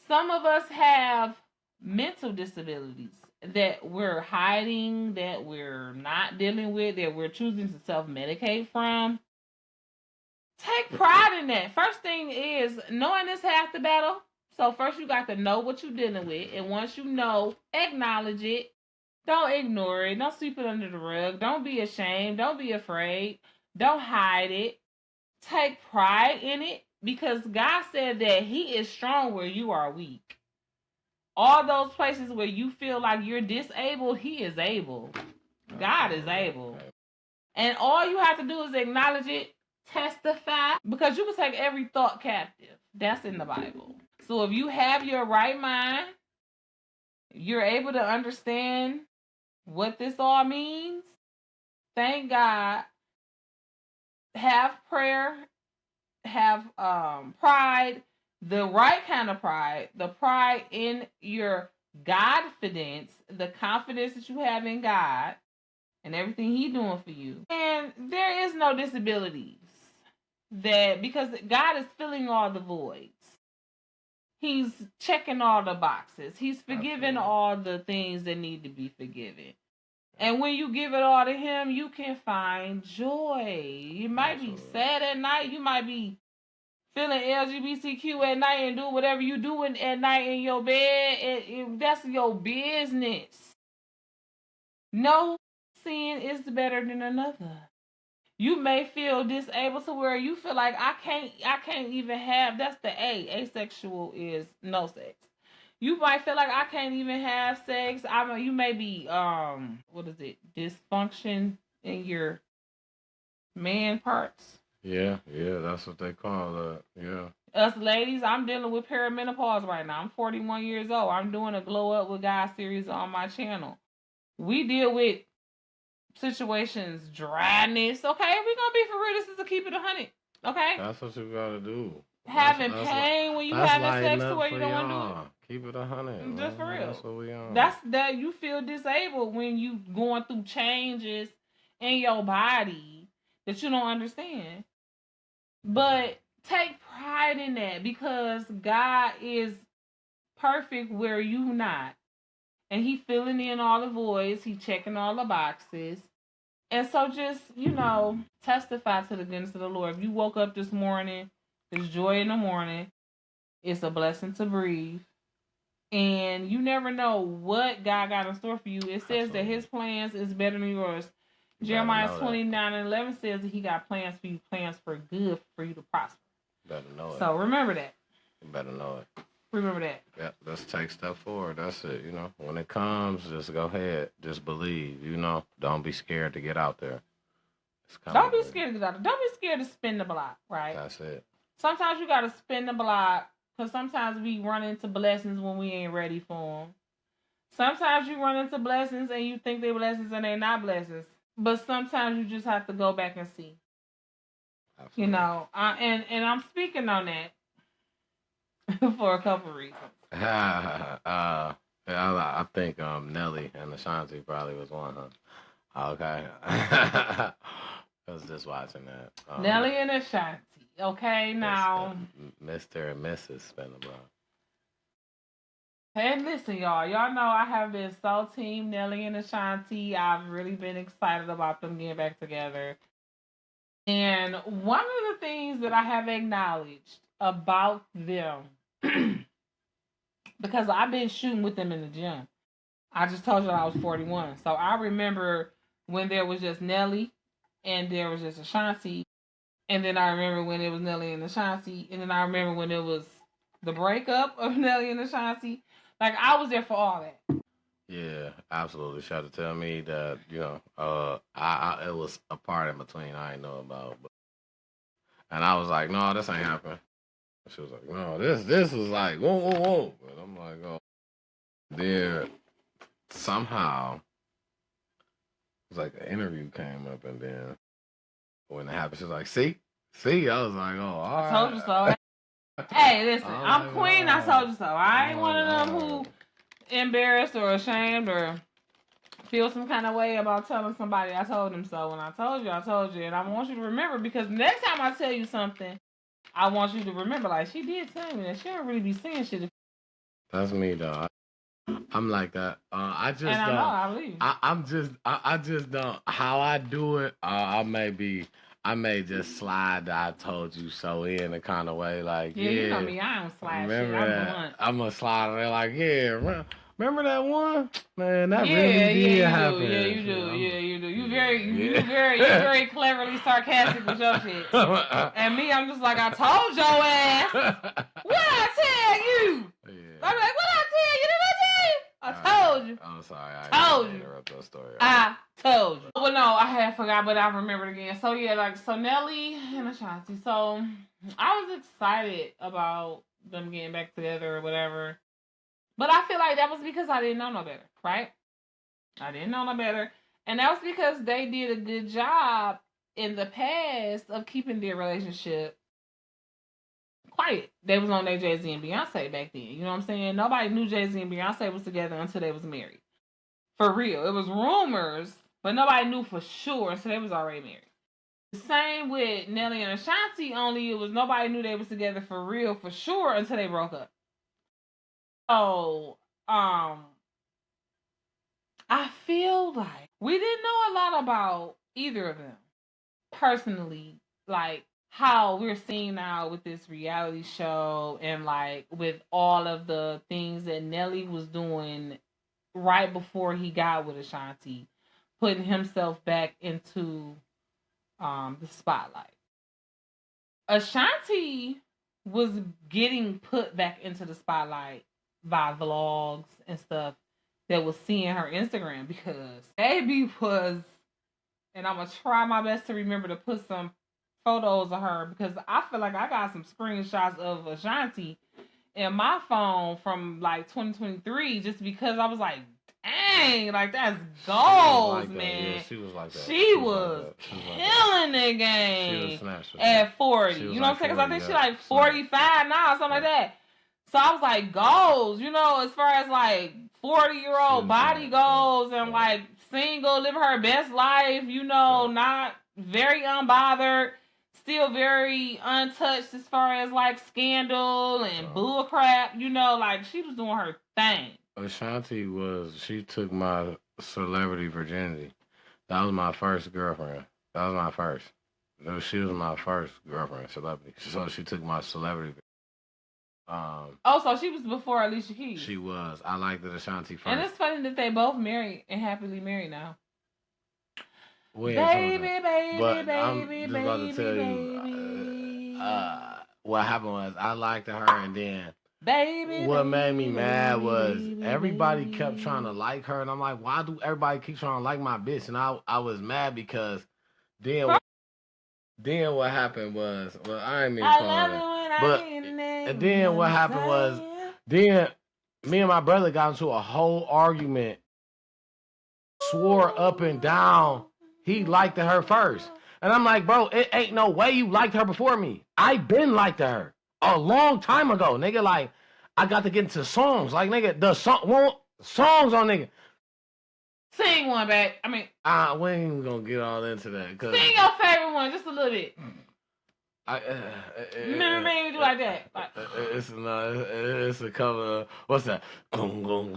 Some of us have mental disabilities that we're hiding, that we're not dealing with, that we're choosing to self medicate from. Take pride in that. First thing is knowing is half the battle. So first you got to know what you're dealing with, and once you know, acknowledge it. Don't ignore it. Don't sweep it under the rug. Don't be ashamed. Don't be afraid. Don't hide it. Take pride in it because God said that He is strong where you are weak. All those places where you feel like you're disabled, He is able. God is able. And all you have to do is acknowledge it, testify, because you can take every thought captive. That's in the Bible. So if you have your right mind, you're able to understand what this all means. Thank God. Have prayer, have pride, the right kind of pride, the pride in your Godfidence, the confidence that you have in God and everything He doing for you. And there is no disabilities that because God is filling all the voids. He's checking all the boxes. He's forgiving all the things that need to be forgiven. And when you give it all to Him, you can find joy. You might be sad at night. You might be feeling LGBTQ at night and do whatever you do at night in your bed. That's your business. No sin is better than another. You may feel disabled to where you feel like I can't even have. That's the asexual is no sex. You might feel like I can't even have sex. You may be what is it? Dysfunction in your man parts. Yeah, that's what they call it. Yeah. Us ladies, I'm dealing with perimenopause right now. I'm 41 years old. I'm doing a Glow Up with God series on my channel. We deal with situations, dryness. Okay, we're gonna be for real. This is a keep it 100. Okay. That's what you gotta do. Having pain when you having sex to where you don't want to do it. Keep it 100. Just for real. That's what we on. That's that you feel disabled when you going through changes in your body that you don't understand. But take pride in that because God is perfect where you not. And He filling in all the voids. He checking all the boxes. And so just, testify to the goodness of the Lord. If you woke up this morning, there's joy in the morning. It's a blessing to breathe. And you never know what God got in store for you. It says that His plans is better than yours. Jeremiah 29:11 says that He got plans for you, plans for good, for you to prosper. Better know it. So remember that. You better know it. Remember that. Yeah, let's take step forward. That's it. When it comes, just go ahead. Just believe. Don't be scared to get out there. Don't be scared to get out there. Don't be scared to spin the block, right? That's it. Sometimes you got to spin the block because sometimes we run into blessings when we ain't ready for them. Sometimes you run into blessings and you think they're blessings and they're not blessings. But sometimes you just have to go back and see. Absolutely. And I'm speaking on that for a couple reasons. I think Nelly and Ashanti probably was one, huh? Okay. I was just watching that. Nelly and Ashanti. Okay, now. Mr. and Mrs. Spinnerbrook. And listen, y'all know I have been so team Nelly and Ashanti. I've really been excited about them getting back together. And one of the things that I have acknowledged about them, because I've been shooting with them in the gym. I just told you I was 41. So I remember when there was just Nelly and there was just Ashanti. And then I remember when it was Nelly and Ashanti. And then I remember when it was the breakup of Nelly and Ashanti. Like, I was there for all that. Yeah, absolutely. She had to tell me that, it was a part in between I didn't know about. And I was like, no, this ain't happening. She was like, no, this was like, whoa, whoa, whoa. And I'm like, oh. Then somehow, it was like an interview came up, and then when it happened, she was like, see? I was like, oh, all right. I told you so. Hey, listen, I'm like, queen. I told you so. I ain't one of them who embarrassed or ashamed or feel some kind of way about telling somebody I told them so. When I told you. And I want you to remember, because next time I tell you something, I want you to remember, like, she did tell me that she don't really be saying shit. That's me, though. I'm like that. I just and don't. I believe. I just don't. How I do it, I may just slide the "I told you so" in a kind of way, like yeah. You know me, I don't slide remember shit. that? I'm gonna slide it like remember that one? Man, that yeah, really did happen. Yeah, you do. Yeah, you do. You very cleverly sarcastic with your shit. And me, I'm just like, I told your ass. What I tell you? Yeah. I'm like, what I tell you? Did I tell you? I told you. I'm sorry. I told you. Interrupt that story. I told you. Well, no, I had forgot, but I remembered again. So yeah, so Nelly and Ashanti. So I was excited about them getting back together or whatever. But I feel like that was because I didn't know no better, right? I didn't know no better. And that was because they did a good job in the past of keeping their relationship quiet. They was on their Jay-Z and Beyonce back then. You know what I'm saying? Nobody knew Jay-Z and Beyonce was together until they was married. For real. It was rumors, but nobody knew for sure until they was already married. The same with Nelly and Ashanti, only it was nobody knew they was together for real, for sure, until they broke up. So, I feel like we didn't know a lot about either of them personally, like how we're seeing now with this reality show and like with all of the things that Nelly was doing right before he got with Ashanti, putting himself back into the spotlight. Ashanti was getting put back into the spotlight by vlogs and stuff that was seeing her Instagram, because baby was, and I'm gonna try my best to remember to put some photos of her, because I feel like I got some screenshots of Ashanti in my phone from like 2023, just because I was like, dang, like that's goals, man. Yeah, she was like that. She was killing the game. She was snatched at 40. You know what I'm saying? Because I think she like 45 now, something like that. So I was like, goals, as far as like 40-year-old body goals and like single, living her best life, not very unbothered, still very untouched as far as like scandal and bull crap, like she was doing her thing. Ashanti she took my celebrity virginity. That was my first girlfriend. That was my first. She was my first girlfriend, celebrity. So she took my celebrity. So she was before Alicia Keys. She was. I liked the Ashanti first. And it's funny that they both married and happily married now. Baby, but I'm just about to tell you, what happened was I liked her, and then what made me mad was everybody kept trying to like her, and I'm like, why do everybody keep trying to like my bitch? And I was mad because then what happened was, well, I ain't mean to call it, but and then what happened was, then me and my brother got into a whole argument, swore up and down he liked her first. And I'm like, bro, it ain't no way you liked her before me. I been liked her a long time ago, nigga. Like, I got to get into songs. Like, nigga, songs on nigga. Sing one back. I mean, we ain't even gonna get all into that. Sing your favorite one, just a little bit. Remember me do like that. Like, it's a cover. What's that? All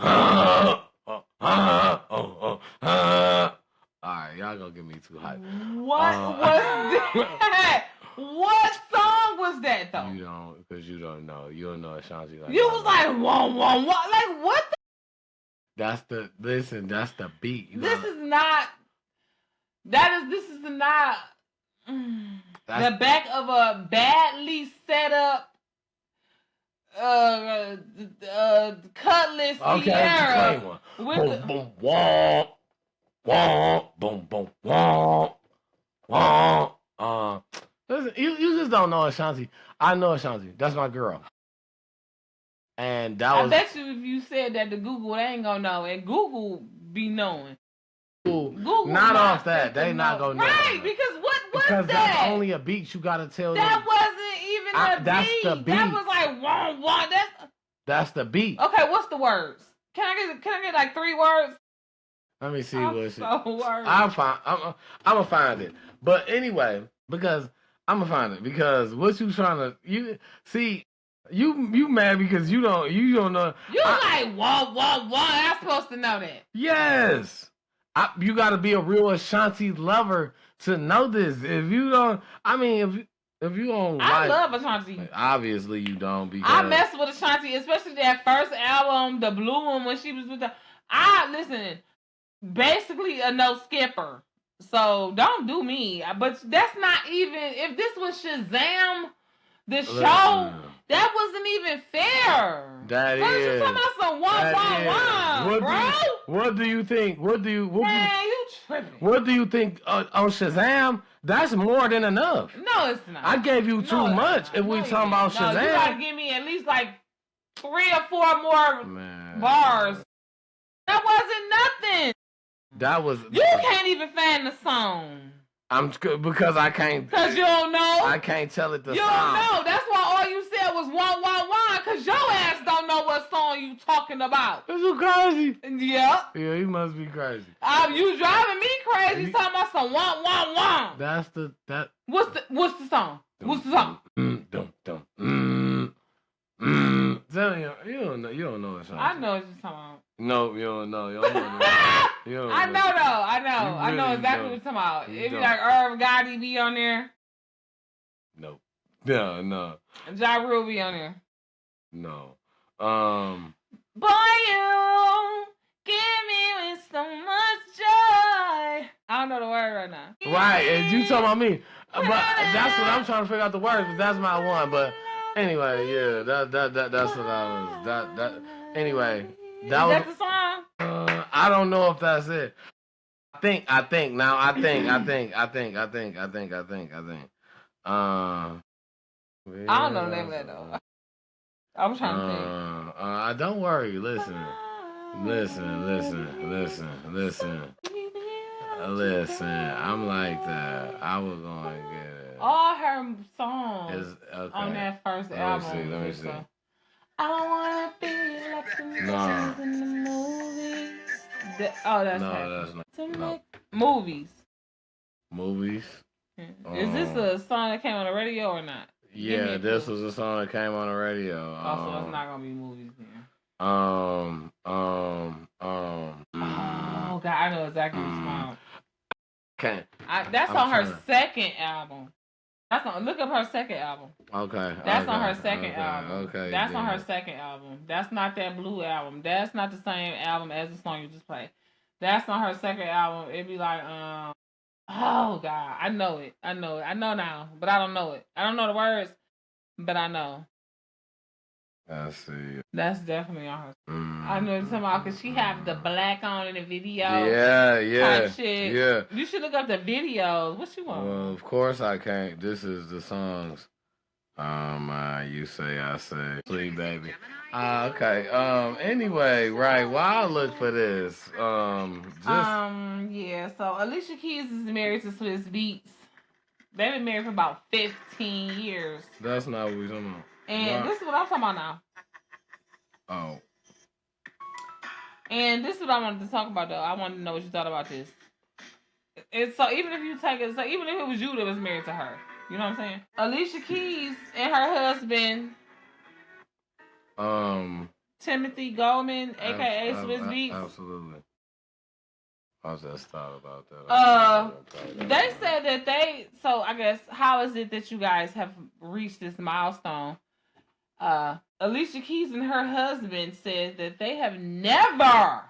right, y'all gonna get me too hype. What was that? What song was that though? You don't, because you don't know. You don't know Ashanti like you was like, whoa, whoa, whoa. Like, what the? That's the beat. This is not the back of a badly set up Cutlass Sierra. One. Boom, boom, womp, boom, boom, womp. Listen, you just don't know Ashanti. I know Ashanti. That's my girl. And that was. I bet you if you said that to Google, they ain't gonna know. And Google be knowing. Google not off that. They not gonna know. Right, because what was because that? That's only a beat. You gotta tell them. That wasn't even a beat. That's the beat. That was like wah. That's the beat. Okay, what's the words? Can I get like 3 words? Let me see what shit. I'm gonna find it. But anyway, because I'm gonna find it, because what you trying to see. You mad because you don't know. You like wah. I'm supposed to know that. Yes, you got to be a real Ashanti lover to know this. If you don't, I mean, if you don't, I love Ashanti. Obviously, you don't, because I mess with Ashanti, especially that first album, the blue one, when she was with the. Listen, basically a no skipper. So don't do me. But that's not even. If this was Shazam, the show, that wasn't even fair. That First is. You talking about some one, bro? What do you think? Man, you tripping. What do you think on Shazam? That's more than enough. No, it's not. I gave you too much. If we talking about Shazam, you gotta give me at least like 3 or 4 more bars. That wasn't nothing. That was. You can't even find the song. Because I can't. Because you don't know. I can't tell it the song. You don't know. That's why all you said was one. Because your ass don't know what song you talking about. Is you crazy? Yeah. Yeah, he must be crazy. You driving me crazy. You talking about some one. That's the that. What's the song? What's the song? Tell you don't know what song. I know what you're talking about. No, you don't know. You don't know. I know though. I know exactly what you're talking about. It be like Cardi B on there. No. Yeah, no. Ja Rule be on there. No. Boy, you give me with so much joy. I don't know the word right now. Right, and you talking about me. But that's what I'm trying to figure out the words, but that's my one. But anyway, yeah, that's what I was. Anyway. That was the song? I don't know if that's it. I think. I think. I don't know the name of that though. I'm trying to think. Don't worry. Listen. I'm like that. I was going to get it. All her songs on that first album. Let me see. I don't want to be like the movies in the movies. That's not. Movies. Is this a song that came on the radio or not? Yeah, this was a song that came on the radio. Also, it's not gonna be movies then. Oh God, I know exactly what song. Okay. That's on her second album. Look up her second album. Okay. That's on her second album. Okay. That's on her second album. That's not that blue album. That's not the same album as the song you just played. That's on her second album. It'd be like, oh God, I know it. I know now, but I don't know it. I don't know the words, but I know. I see. That's definitely on her. I know what you're talking about because she have the black on in the video. Yeah. Type shit. Yeah. You should look up the videos. What you want? Well, of course I can't. This is the songs. You say, I say. Please, baby. Okay. Anyway, right. While I look for this, yeah. So Alicia Keys is married to Swiss Beats. They've been married for about 15 years. That's not what we're talking about. And this is what I'm talking about now. Oh. And this is what I wanted to talk about, though. I wanted to know what you thought about this. And so even if you take it, even if it was you that was married to her, You know what I'm saying? Alicia Keys and her husband, Timothy Goldman, aka Swiss Beats. Absolutely. I just thought about that. They said that they. So I guess how is it that you guys have reached this milestone? Alicia Keys and her husband said that they have never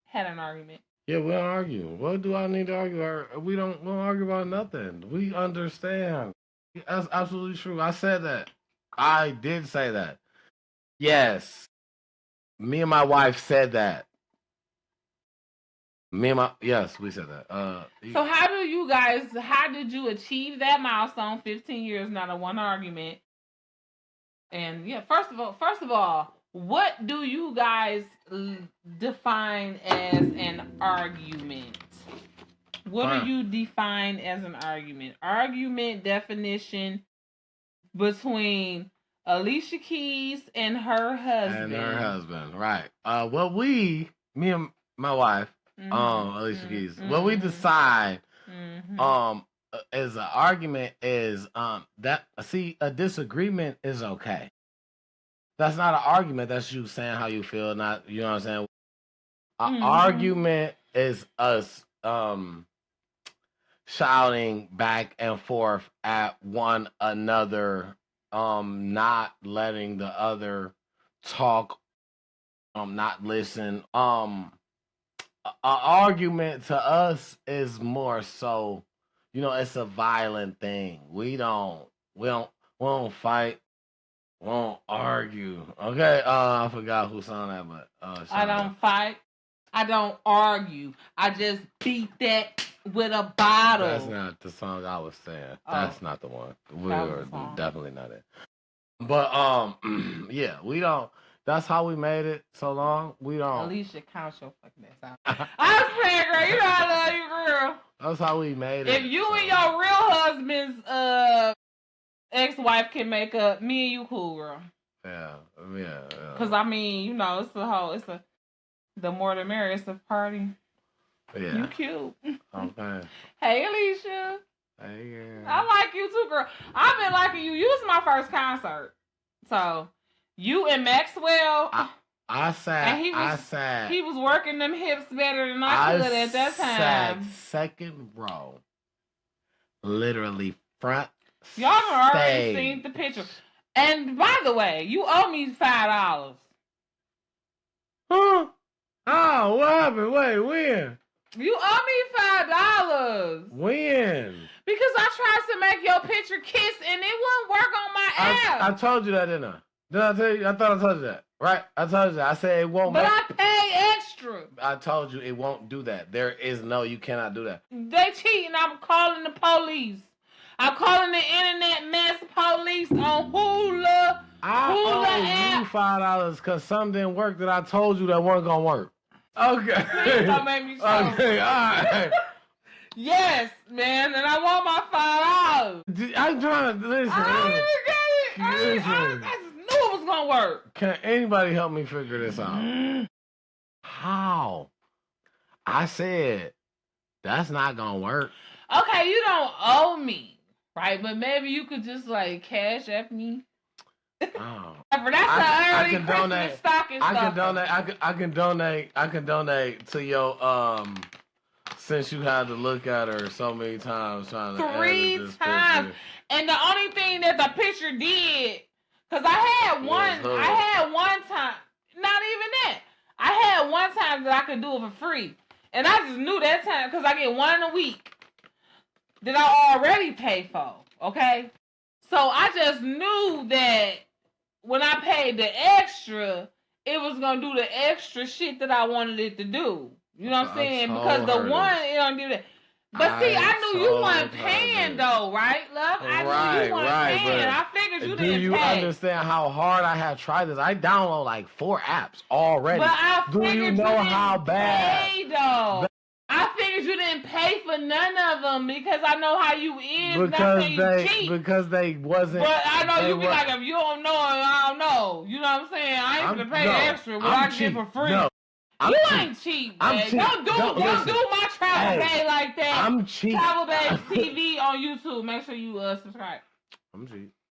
had an argument. Yeah, we don't argue. What do I need to argue? We don't argue about nothing. We understand. That's absolutely true. I said that. I did say that. Yes. Me and my wife said that. Yes, we said that. So how did you achieve that milestone? 15 years, not a one argument. And yeah, first of all, what do you guys define as an argument? What do you define as an argument? Argument definition between Alicia Keys and her husband. Right. Me and my wife, Alicia Keys, what we decide, as an argument is a disagreement is okay. That's not an argument. That's you saying how you feel. Not, you know what I'm saying. An argument is us shouting back and forth at one another, not letting the other talk, not listen. An argument to us is more so, it's a violent thing. We don't fight. We don't argue. Okay. I forgot who sung that, but I don't fight. I don't argue. I just beat that with a bottle. That's not the song I was saying. That's not the one. We were definitely not it. But yeah, we don't. That's how we made it so long. We don't. Alicia, count your fucking ass out. I was playing, girl. You know I love you, girl. That's how we made it. If you and your real husband's ex-wife can make up, me and you cool, girl. Yeah. Because I mean, it's the more the merrier. It's a party. Yeah. You cute. Okay. Hey, Alicia. Hey, girl. I like you too, girl. I've been liking you. You was my first concert. So, you and Maxwell. I sat. He was working them hips better than I could at that time. Sat second row. Literally front. Y'all have already seen the picture. And by the way, you owe me $5. Huh? Oh, what happened? Wait, when? You owe me $5. When? Because I tried to make your picture kiss and it wouldn't work on my app. I told you that, didn't I? Did I tell you? I thought I told you that. Right? I told you that. I said it won't. But I pay extra. I told you it won't do that. You cannot do that. They cheating. I'm calling the police. I'm calling the internet mess police on Hula. I owe you $5 because something didn't work that I told you that wasn't gonna work. Okay. Please don't make me show. Okay, all right. Yes, man, and I want my $5. I'm trying to listen. I just knew it was gonna work. Can anybody help me figure this out? How? I said that's not gonna work. Okay, you don't owe me, right? But maybe you could just like cash app me. Oh. I can donate. I can donate to your since you had to look at her so many times trying to 3 times. Picture. And the only thing that the picture did, because I had one time, not even that. I had one time that I could do it for free. And I just knew that time because I get one a week that I already pay for. Okay? So I just knew that when I paid the extra, it was going to do the extra shit that I wanted it to do. You know what I'm saying? Because the one, it don't do that. But see, I knew you weren't paying though, right, love? I knew you weren't paying. I figured you didn't pay. Do you understand how hard I have tried this? I download like 4 apps already. But I do you know how bad? Pay, though. I figured you didn't pay for none of them because I know how you is. Because they wasn't. But I know you be like, if you don't know, I don't know. You know what I'm saying? I ain't gonna pay extra. What I get for free. You ain't cheap, babe. Don't do my Travel Bay like that. I'm cheap. Travel Bay TV on YouTube. Make sure you subscribe. I'm cheap.